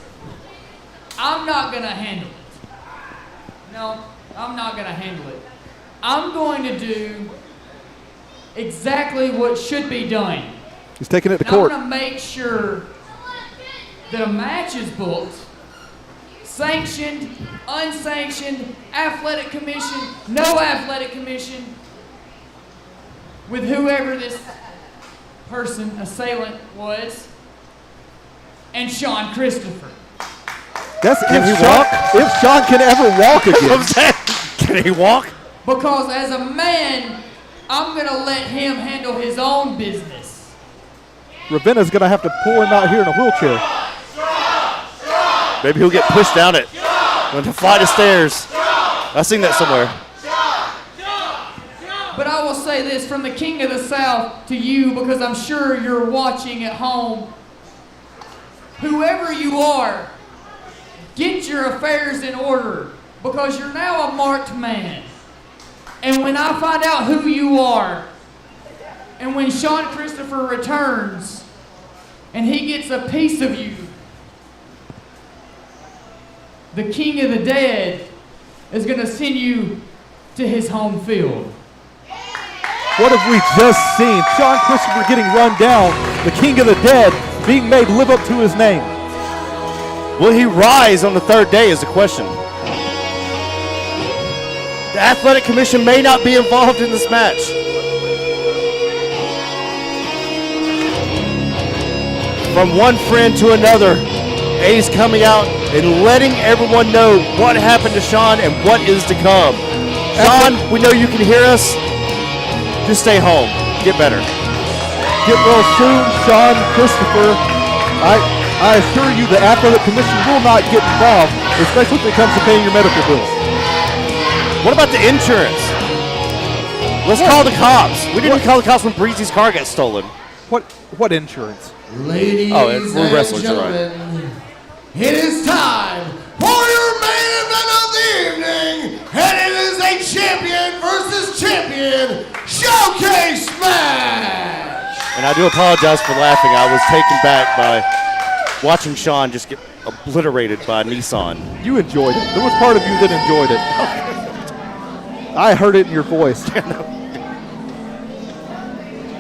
I'm not going to handle it. No, I'm not going to handle it. I'm going to do exactly what should be done. He's taking it to And I'm court. going to make sure that a match is booked, sanctioned, unsanctioned, athletic commission, no athletic commission, with whoever this person, assailant, was, and Sean Christopher. That's Can he if Sean, walk? if Sean can ever walk again. Can he walk? Because as a man I'm going to let him handle his own business. Ravenna's going to have to pull him out here in a wheelchair. Maybe he'll get pushed down it. Going to flight of stairs. I've seen that somewhere. But I will say this from the King of the South to you, because I'm sure you're watching at home. Whoever you are, get your affairs in order, because you're now a marked man. And when I find out who you are, and when Sean Christopher returns, and he gets a piece of you, the King of the Dead is going to send you to his home field. What have we just seen? Sean Christopher getting run down, the King of the Dead being made live up to his name. Will he rise on the third day is the question. The Athletic Commission may not be involved in this match. From one friend to another, Ace coming out and letting everyone know what happened to Sean and what is to come. Sean, we know you can hear us. Just stay home. Get better. Get well soon, Sean Christopher. I assure you the Athletic Commission will not get involved, especially when it comes to paying your medical bills. What about the insurance? Let's call the cops. We didn't call the cops when Breezy's car got stolen. What insurance? Ladies it's and wrestlers, gentlemen, it is time for your main event of the evening, and it is a champion versus champion showcase match. And I do apologize for laughing. I was taken back by watching Sean just get obliterated by Nissan. You enjoyed it. There was part of you that enjoyed it. I heard it in your voice.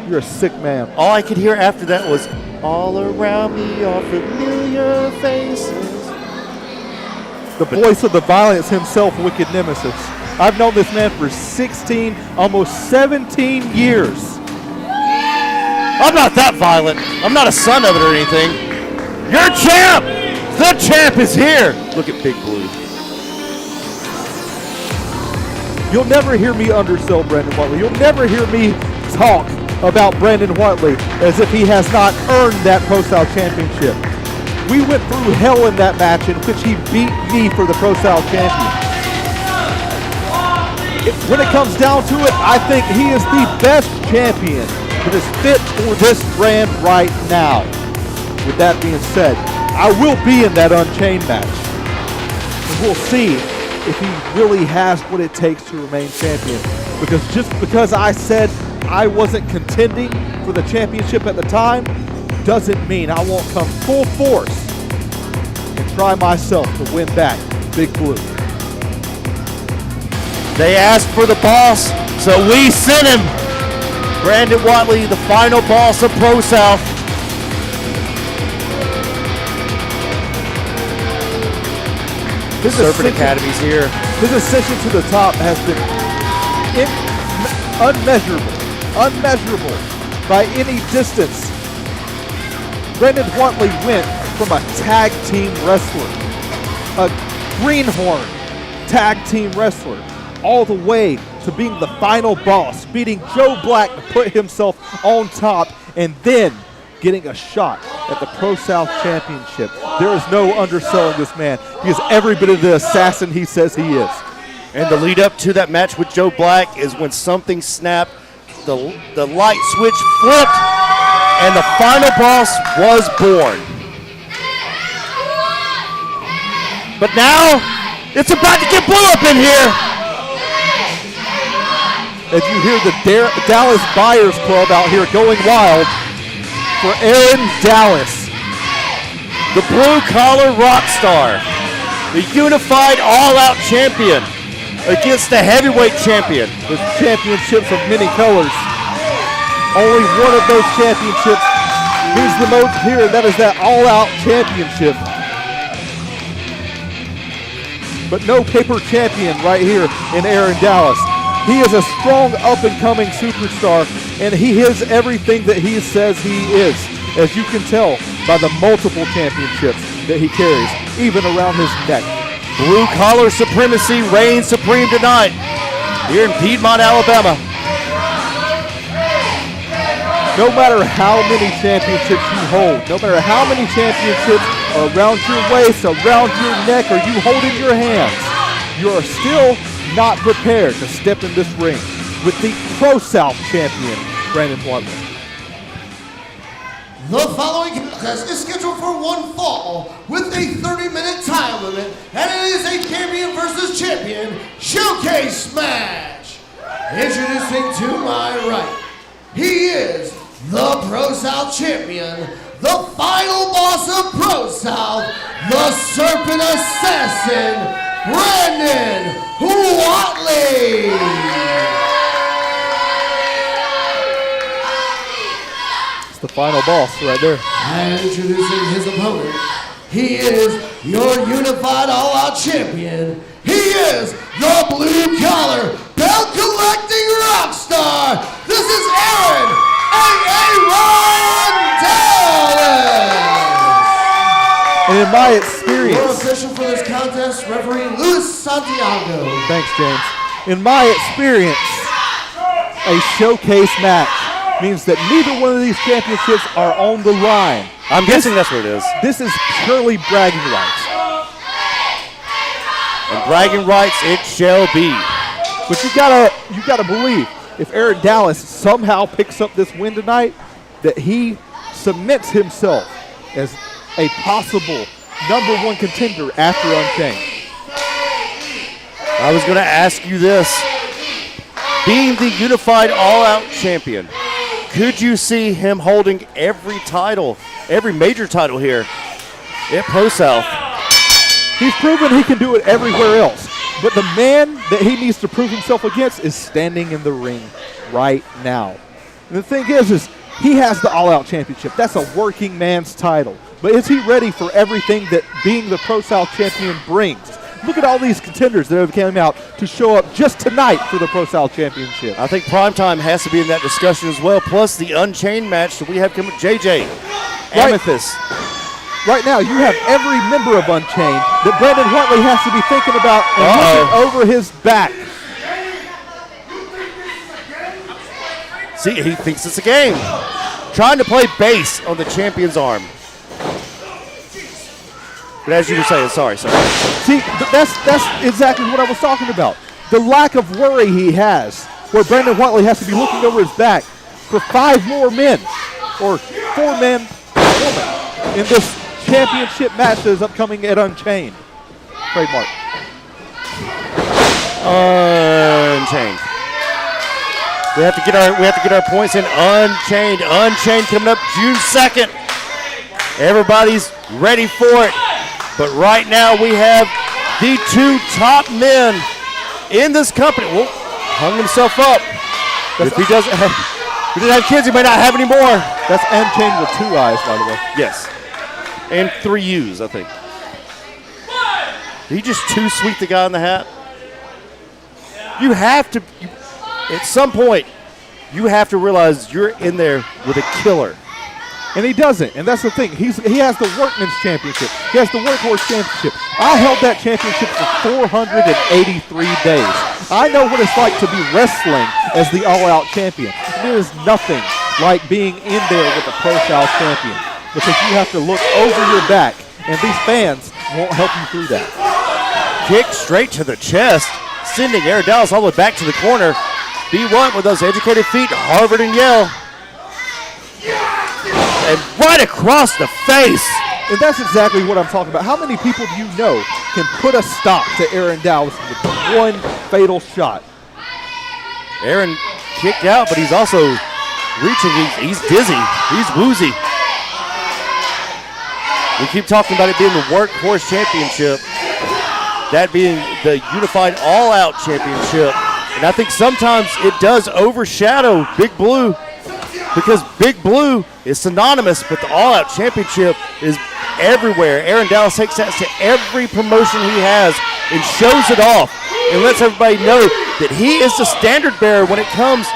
You're a sick man. All I could hear after that was, all around me are familiar faces. The voice of the violence himself, Wicked Nemesis. I've known this man for 16, almost 17 years. I'm not that violent. I'm not a son of it or anything. You're champ! The champ is here! Look at Big Blue. You'll never hear me undersell Brandon Whiteley. You'll never hear me talk about Brandon Whiteley as if he has not earned that ProSouth championship. We went through hell in that match in which he beat me for the ProSouth champion. When it comes down to it, I think he is the best champion that is fit for this brand right now. With that being said, I will be in that Unchained match. And we'll see if he really has what it takes to remain champion. Because just because I said I wasn't contending for the championship at the time doesn't mean I won't come full force and try myself to win back Big Blue. They asked for the boss, so we sent him. Brandon Whiteley, the final boss of ProSouth. His Serpent Academy's here. His ascension to the top has been unmeasurable by any distance. Brandon Whiteley went from a tag team wrestler, a greenhorn tag team wrestler, all the way to being the final boss, beating Joe Black to put himself on top, and then getting a shot at the ProSouth Championship. There is no underselling this man. He is every bit of the assassin he says he is. And the lead up to that match with Joe Black is when something snapped, the light switch flipped, and the final boss was born. But now, it's about to get blew up in here. As you hear the Dallas Buyers Club out here going wild for Aaron Dallas. The blue-collar rock star, the unified all-out champion against the heavyweight champion. With championships of many colors. Only one of those championships means the most here, and that is that all-out championship. But no paper champion right here in Aaron Dallas. He is a strong up-and-coming superstar, and he is everything that he says he is, as you can tell by the multiple championships that he carries, even around his neck. Blue-collar supremacy reigns supreme tonight here in Piedmont, Alabama. No matter how many championships you hold, no matter how many championships are around your waist, around your neck, or you hold in your hands, you are still not prepared to step in this ring with the ProSouth champion, Brandon Whiteley. The following contest is scheduled for one fall with a 30-minute time limit, and it is a champion versus champion showcase match. Introducing to my right, he is the ProSouth champion, the final boss of ProSouth, the Serpent Assassin, Brandon Whiteley. The final boss right there. And introducing his opponent, he is your unified all-out champion. He is the blue-collar, belt-collecting rock star. This is Aaron Dallas. And in my experience, your official for this contest, referee Luis Santiago. Thanks, James. In my experience, a showcase match means that neither one of these championships are on the line. I'm guessing that's what it is. This is purely bragging rights. And bragging rights it shall be. But you gotta believe, if Aaron Dallas somehow picks up this win tonight, that he cements himself as a possible #1 contender after Unchained. I was going to ask you this. Being the unified all-out champion, could you see him holding every title, every major title here at ProSouth? He's proven he can do it everywhere else. But the man that he needs to prove himself against is standing in the ring right now. And the thing is he has the all-out championship. That's a working man's title. But is he ready for everything that being the ProSouth champion brings? Look at all these contenders that have come out to show up just tonight for the ProSouth Championship. I think Primetime has to be in that discussion as well, plus the Unchained match that we have coming. JJ, Amethyst. Right now, you have every member of Unchained that Brandon Whiteley has to be thinking about and looking over his back. See, he thinks it's a game. Trying to play base on the champion's arm. But as you were saying, sorry. See, that's exactly what I was talking about. The lack of worry he has, where Brandon Whiteley has to be looking over his back for 5 more men, or 4 men, woman, in this championship match that is upcoming at Unchained. Trademark. Unchained. We have to get our points in. Unchained coming up June 2nd. Everybody's ready for it. But right now we have the 2 top men in this company. Well, hung himself up. If he didn't have kids, he may not have any more. That's Unchained with 2 eyes, by the way. Yes. And 3 U's, I think. He just too sweet, the guy in the hat. You have to, at some point, you have to realize you're in there with a killer. And he doesn't, and that's the thing. He has the Workman's Championship. He has the Workhorse Championship. I held that championship for 483 days. I know what it's like to be wrestling as the all-out champion. There is nothing like being in there with the ProSouth champion, because you have to look over your back, and these fans won't help you through that. Kick straight to the chest, sending Aaron Dallas all the way back to the corner. B1 with those educated feet, Harvard and Yale. And right across the face. And that's exactly what I'm talking about. How many people do you know can put a stop to Aaron Dallas with 1 fatal shot? Aaron kicked out, but he's also reaching. He's dizzy. He's woozy. We keep talking about it being the Workhorse Championship, that being the unified all-out championship. And I think sometimes it does overshadow Big Blue, because Big Blue is synonymous, but the all-out championship is everywhere. Aaron Dallas takes that to every promotion he has and shows it off and lets everybody know that he is the standard bearer when it comes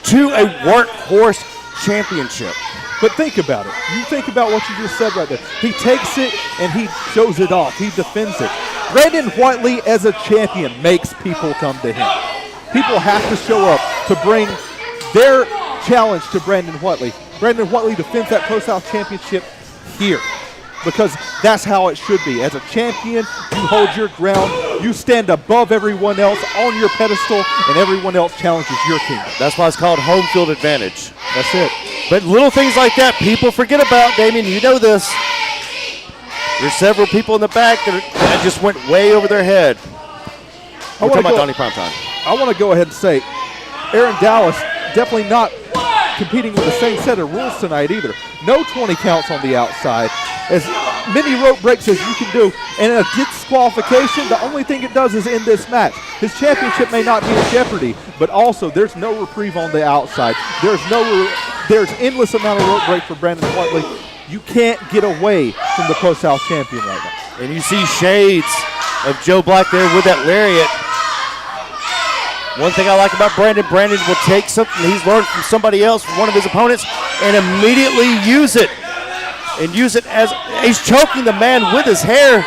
to a Workhorse Championship. But think about it. You think about what you just said right there. He takes it and he shows it off. He defends it. Brandon Whiteley as a champion makes people come to him. People have to show up to bring their challenge to Brandon Whiteley. Brandon Whiteley defends that Pro South Championship here, because that's how it should be. As a champion, you hold your ground, you stand above everyone else on your pedestal, and everyone else challenges your kingdom. That's why it's called home field advantage. That's it. But little things like that people forget about, Damien. You know this. There's several people in the back that just went way over their head. We're talking about Donnie Primetime. I want to go ahead and say, Aaron Dallas definitely not competing with the same set of rules tonight either. No 20 counts on the outside. As many rope breaks as you can do. And a disqualification, the only thing it does is end this match. His championship may not be in jeopardy, but also there's no reprieve on the outside. There's endless amount of rope break for Brandon Whiteley. You can't get away from the Pro South champion right now. And you see shades of Joe Black there with that lariat. One thing I like about Brandon will take something he's learned from somebody else, from one of his opponents, and immediately use it. And use it as he's choking the man with his hair.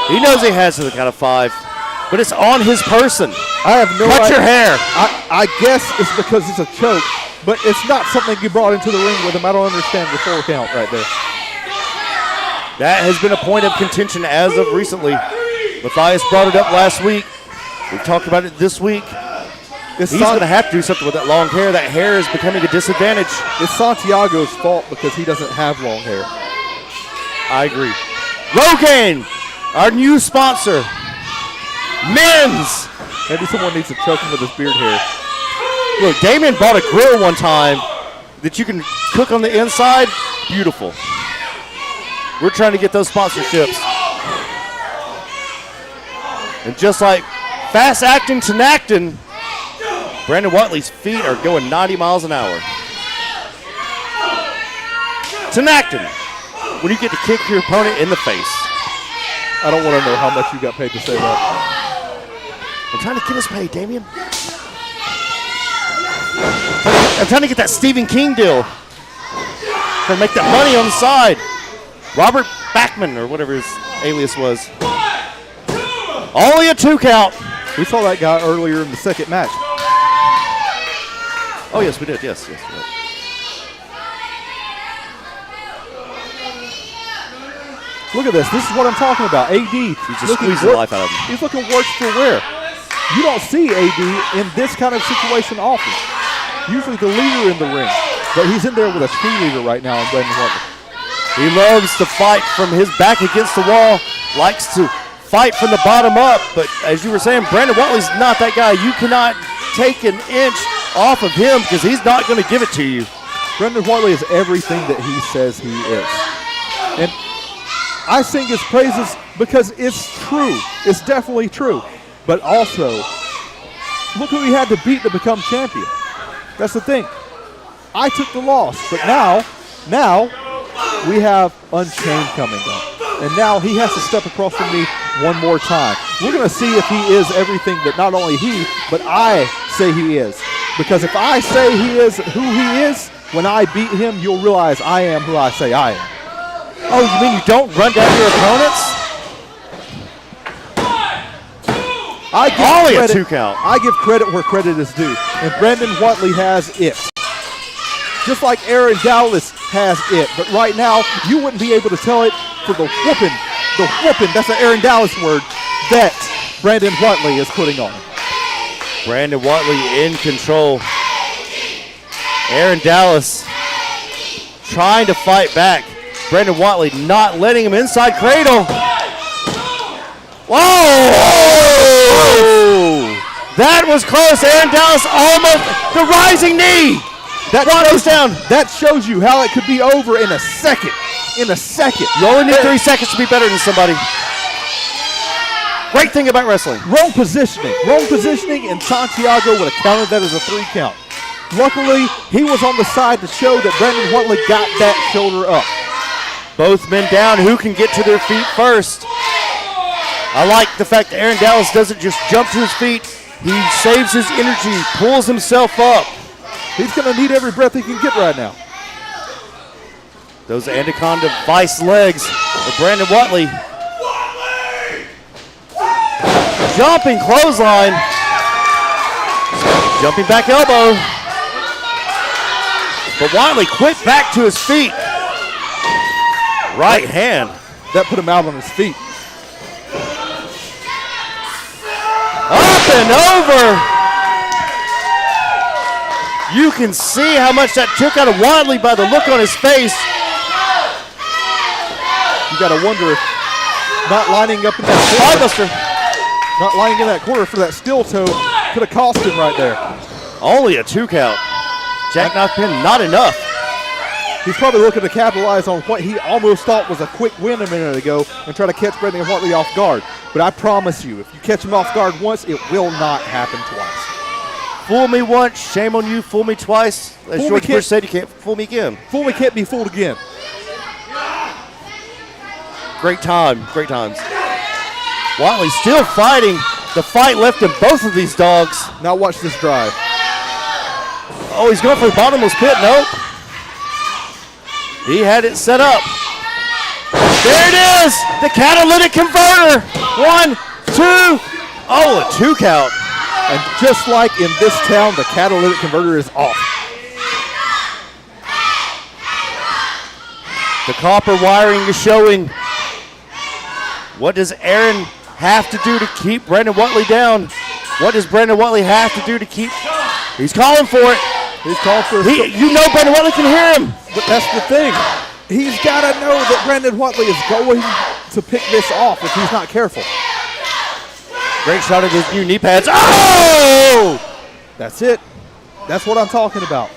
He knows he has to the count of 5, but it's on his person. I have no Cut idea. your hair. I guess it's because it's a choke, but it's not something you brought into the ring with him. I don't understand the 4 count right there. That has been a point of contention as of recently. Matthias brought it up last week. We've talked about it this week. He's going to have to do something with that long hair. That hair is becoming a disadvantage. It's Santiago's fault because he doesn't have long hair. I agree. Rogaine, our new sponsor. Men's. Maybe someone needs to choke him with his beard hair. Look, Damien bought a grill one time that you can cook on the inside. Beautiful. We're trying to get those sponsorships. And just like Fast Acting Tenactin, Brandon Whiteley's feet are going 90 miles an hour. Tenactin, when you get to kick your opponent in the face. I don't want to know how much you got paid to say that. I'm trying to get us paid, Damien. I'm trying to get that Stephen King deal. Trying to make that money on the side. Robert Backman, or whatever his alias was. Only a 2 count. We saw that guy earlier in the second match. Oh, yes, we did. Yes. Look at this. This is what I'm talking about. AD. He's just squeezing the life out of him. He's looking worse for wear. You don't see AD in this kind of situation often. Usually the leader in the ring. But he's in there with a cheerleader right now in Brandon Whiteley. He loves to fight from his back against the wall. Likes to fight from the bottom up. But as you were saying, Brandon Whiteley's not that guy. You cannot take an inch off of him because he's not going to give it to you. Brandon Whiteley is everything that he says he is. And I sing his praises because it's true. It's definitely true. But also, look who he had to beat to become champion. That's the thing. I took the loss, but now we have Unchained coming up. And now he has to step across from me one more time. We're going to see if he is everything that not only he, but I say he is. Because if I say he is who he is, when I beat him, you'll realize I am who I say I am. Oh, you mean you don't run down your opponents? Only a 2 count. I give credit where credit is due. And Brandon Whiteley has it. Just like Aaron Dallas has it. But right now, you wouldn't be able to tell it for the whooping, that's an Aaron Dallas word, that Brandon Whiteley is putting on him. Brandon Whiteley in control. Aaron Dallas trying to fight back. Brandon Whiteley not letting him inside cradle. Whoa! That was close. Aaron Dallas almost the rising knee. That shows you how it could be over in a second. In a second. You only need 3 seconds to be better than somebody. Great thing about wrestling. Wrong positioning, and Santiago would have counted that as a 3 count. Luckily, he was on the side to show that Brandon Whiteley got that shoulder up. Both men down. Who can get to their feet first? I like the fact that Aaron Dallas doesn't just jump to his feet. He saves his energy, pulls himself up. He's going to need every breath he can get right now. Those Anaconda Vice legs of Brandon Whiteley. Jumping clothesline. Jumping back elbow. But Watley quick back to his feet. Right hand. That put him out on his feet. Up and over. You can see how much that took out of Watley by the look on his face. You got to wonder if not lining up in that corner, not lining in that corner for that steel toe could have cost him right there. Only a 2 count. Jackknife pin, not enough. He's probably looking to capitalize on what he almost thought was a quick win a minute ago and try to catch Brendan Watley off guard. But I promise you, if you catch him off guard once, it will not happen twice. Fool me once, shame on you. Fool me twice. As George Bush said, you can't fool me again. Fool me can't be fooled again. Great time, great times. Watley still fighting. The fight left in both of these dogs. Now watch this drive. Oh, he's going for the bottomless pit. Nope. He had it set up. There it is. The catalytic converter. 1, 2. Oh, a 2 count. And just like in this town, the catalytic converter is off. The copper wiring is showing. What does Aaron have to do to keep Brendan Watley down? What does Brendan Watley have to do to keep? He's calling for it. He's calling for it. You know Brendan Watley can hear him. But that's the thing. He's got to know that Brendan Watley is going to pick this off if he's not careful. Great shot of his new knee pads. Oh! That's it. That's what I'm talking about.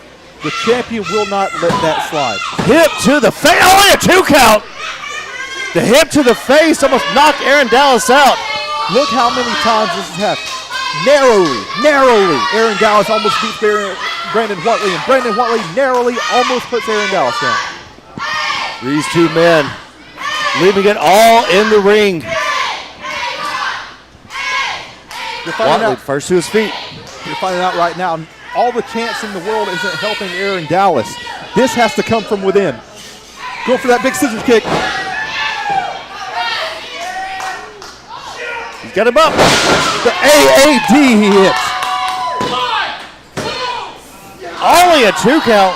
The champion will not let that slide. Hip to the face. Only a 2 count. The hip to the face almost knocked Aaron Dallas out. Look how many times this has happened. Narrowly, Aaron Dallas almost beats Brendan Watley, and Brendan Watley narrowly almost puts Aaron Dallas down. These two men leaving it all in the ring. Watley first to his feet. You're finding out right now, all the chance in the world isn't helping Aaron Dallas. This has to come from within. Go for that big scissors kick. He's got him up. The AAD he hits. Only a 2 count.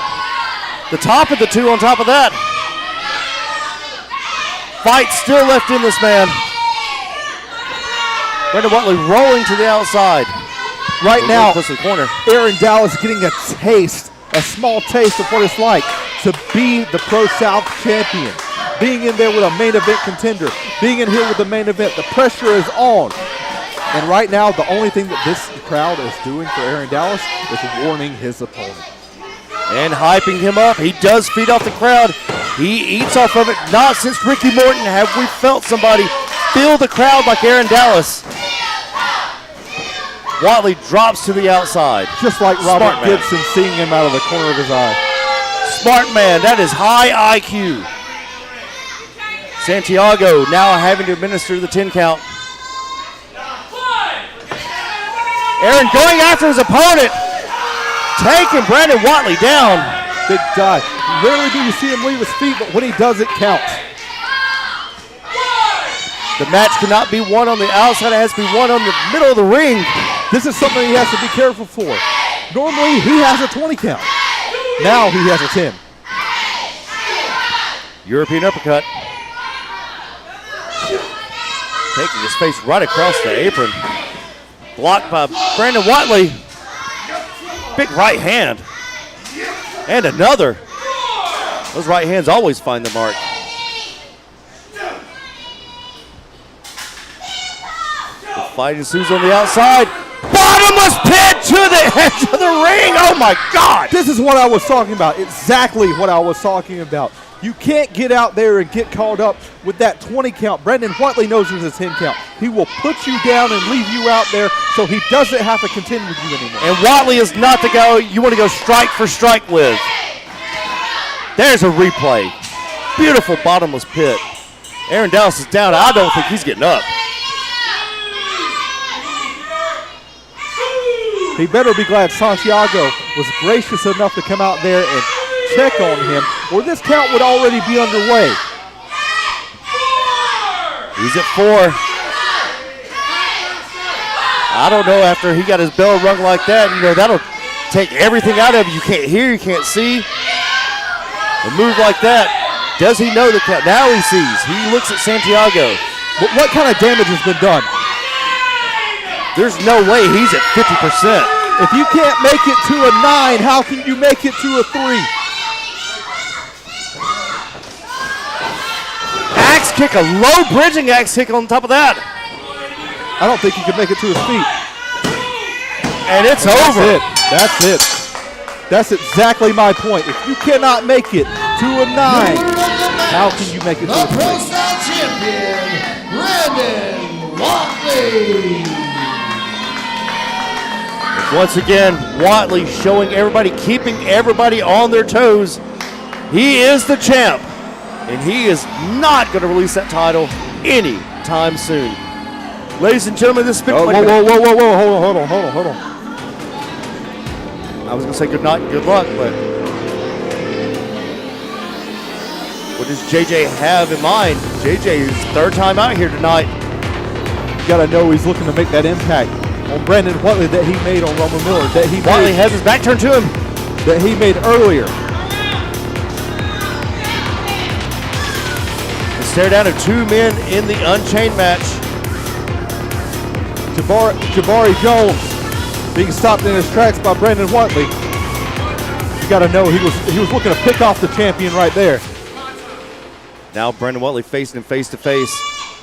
The top of the 2 on top of that. Fight still left in this man. Brendan Watley rolling to the outside. Right now, close to the corner. Aaron Dallas getting a taste, a small taste of what it's like to be the Pro-South champion. Being in there with a main event contender, being in here with the main event, the pressure is on. And right now, the only thing that this crowd is doing for Aaron Dallas is warning his opponent. And hyping him up. He does feed off the crowd. He eats off of it. Not since Ricky Morton have we felt somebody feel the crowd like Aaron Dallas. Watley drops to the outside. Just like Robert Gibson seeing him out of the corner of his eye. Smart man, that is high IQ. Santiago now having to administer the 10 count. Aaron going after his opponent. Taking Brendan Watley down. Big dive. Rarely do you see him leave his feet, but when he does, it counts. The match cannot be won on the outside. It has to be won on the middle of the ring. This is something he has to be careful for. Normally, he has a 20 count. Now he has a 10. European uppercut. Taking his face right across the apron. Blocked by Brendan Watley. Big right hand. And another. Those right hands always find the mark. The fight ensues on the outside. Bottomless pit to the edge of the ring. Oh my God. This is what I was talking about. Exactly what I was talking about. You can't get out there and get caught up with that 20 count. Brendan Watley knows there's a 10 count. He will put you down and leave you out there so he doesn't have to contend with you anymore. And Watley is not the guy you want to go strike for strike with. There's a replay. Beautiful bottomless pit. Aaron Dallas is down. I don't think he's getting up. He better be glad Santiago was gracious enough to come out there and check on him, or this count would already be underway. He's at 4. I don't know, after he got his bell rung like that, that'll take everything out of you. You can't hear, you can't see. A move like that, does he know the count? Now he sees. He looks at Santiago. What kind of damage has been done? There's no way he's at 50%. If you can't make it to a 9, how can you make it to a 3? Axe kick, a low bridging axe kick on top of that. I don't think he can make it to his feet. And it's over. That's it. That's exactly my point. If you cannot make it to a 9, how can you make it to a 3? The ProSouth champion, Brandon Watley. Once again, Watley showing everybody, keeping everybody on their toes. He is the champ, and he is not going to release that title anytime soon. Ladies and gentlemen, this is Whoa, hold on. I was going to say good night and good luck, but what does JJ have in mind? JJ is third time out here tonight. You got to know he's looking to make that impact on Brandon Watley that he made on Roman Miller. Watley has his back turned to him. That he made earlier. And stare down to two men in the Unchained match. Jabari Jones being stopped in his tracks by Brandon Watley. You got to know he was looking to pick off the champion right there. Now Brandon Watley facing him face to face,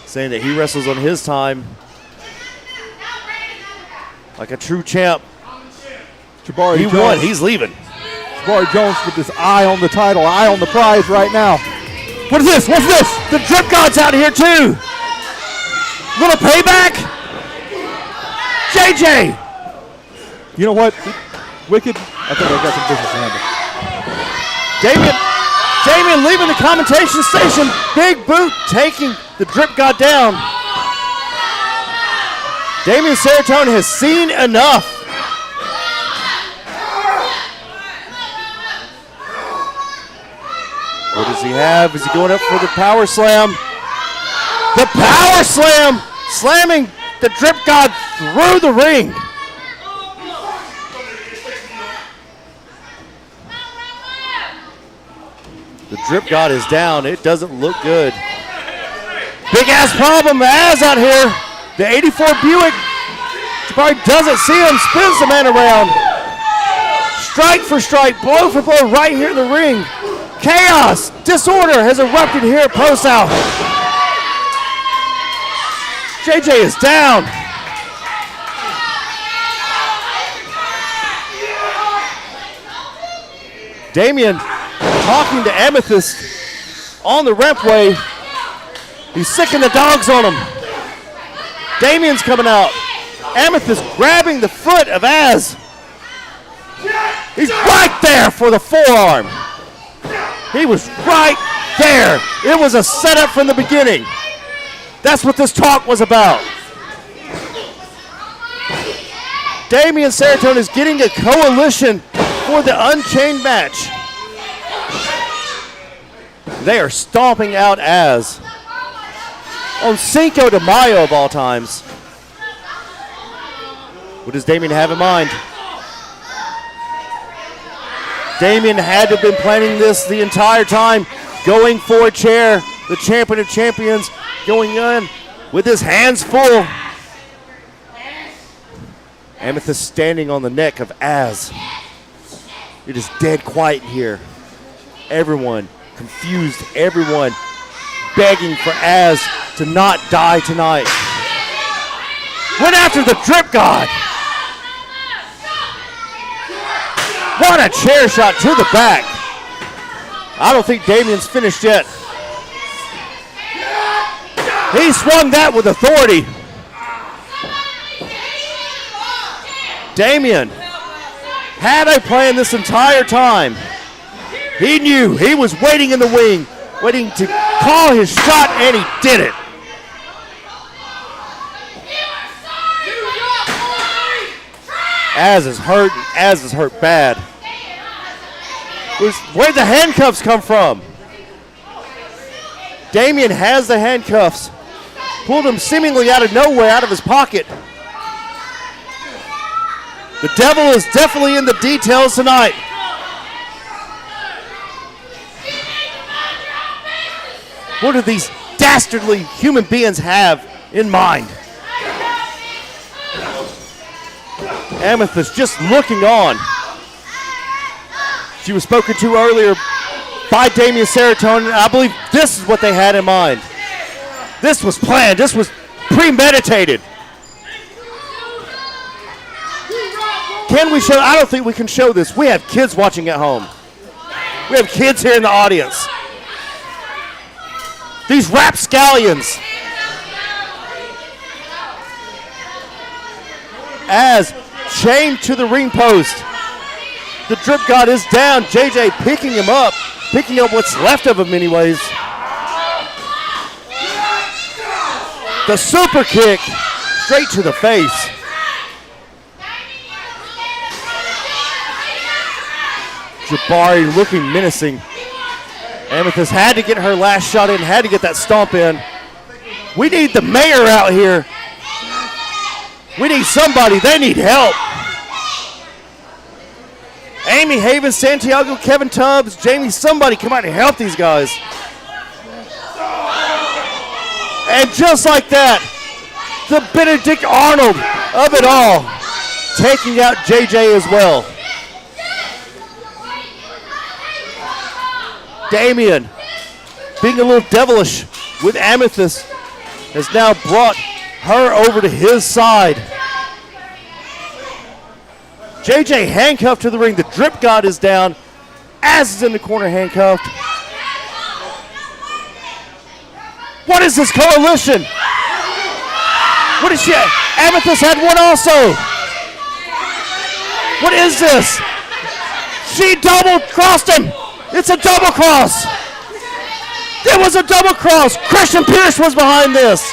saying that he wrestles on his time like a true champ. Jabari he Jones won. He's leaving. Jabari Jones with his eye on the title, eye on the prize right now. What is this? What's this? The Drip God's out here too. Little payback. JJ. You know what? Wicked. I think I got some business to handle. Damien leaving the commentation station. Big boot taking the Drip God down. Damien Serotonin has seen enough. What does he have? Is he going up for the power slam? The power slam! Slamming the Drip God through the ring. The Drip God is down. It doesn't look good. Big ass problem. Az out here. The 84 Buick. Jabari doesn't see him. Spins the man around. Strike for strike. Blow for blow right here in the ring. Chaos. Disorder has erupted here at ProSouth. JJ is down. Damien talking to Amethyst on the rampway. He's sicking the dogs on him. Damien's coming out. Amethyst grabbing the foot of Az. He's right there for the forearm. He was right there. It was a setup from the beginning. That's what this talk was about. Damien Serotonin is getting a coalition for the Unchained match. They are stomping out Az on Cinco de Mayo of all times. What does Damien have in mind? Damien had to have been planning this the entire time, going for a chair. The champion of champions going in with his hands full. Amethyst standing on the neck of Az. It is dead quiet here. Everyone confused, everyone begging for Az to not die tonight. Went after the Drip God. What a chair shot to the back. I don't think Damien's finished yet. He swung that with authority. Damien had a plan this entire time. He knew. He was waiting in the wing, waiting to call his shot, and he did it. Az is hurt, and Az is hurt bad. Where'd the handcuffs come from? Damien has the handcuffs. Pulled them seemingly out of nowhere, out of his pocket. The devil is definitely in the details tonight. What do these dastardly human beings have in mind? Amethyst just looking on. She was spoken to earlier by Damian Serotonin. I believe this is what they had in mind. This was planned. This was premeditated. Can we show? I don't think we can show this. We have kids watching at home. We have kids here in the audience. These rapscallions. As chained to the ring post. The Drip God is down. JJ picking him up. Picking up what's left of him anyways. The super kick straight to the face. Jabari looking menacing. Amethyst had to get her last shot in, had to get that stomp in. We need the mayor out here. We need somebody. They need help. Amy Haven, Santiago, Kevin Tubbs, Jamie, somebody come out and help these guys. And just like that, the Benedict Arnold of it all, taking out JJ as well. Damian, being a little devilish with Amethyst, has now brought her over to his side. JJ handcuffed to the ring. The Drip God is down. Az is in the corner handcuffed. What is this coalition? What is she? Amethyst had one also. What is this? She double crossed him. It's a double cross. It was a double cross. Christian Pierce was behind this.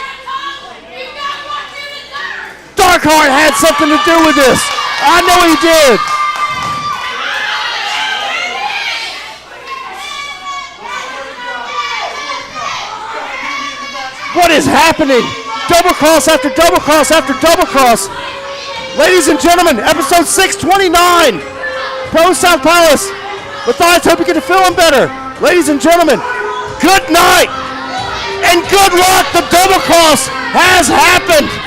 Darkheart had something to do with this. I know he did. What is happening? Double cross after double cross after double cross. Ladies and gentlemen, episode 629. ProSouth Palace. Matthias, hope you get to feeling better. Ladies and gentlemen, good night and good luck. The double cross has happened.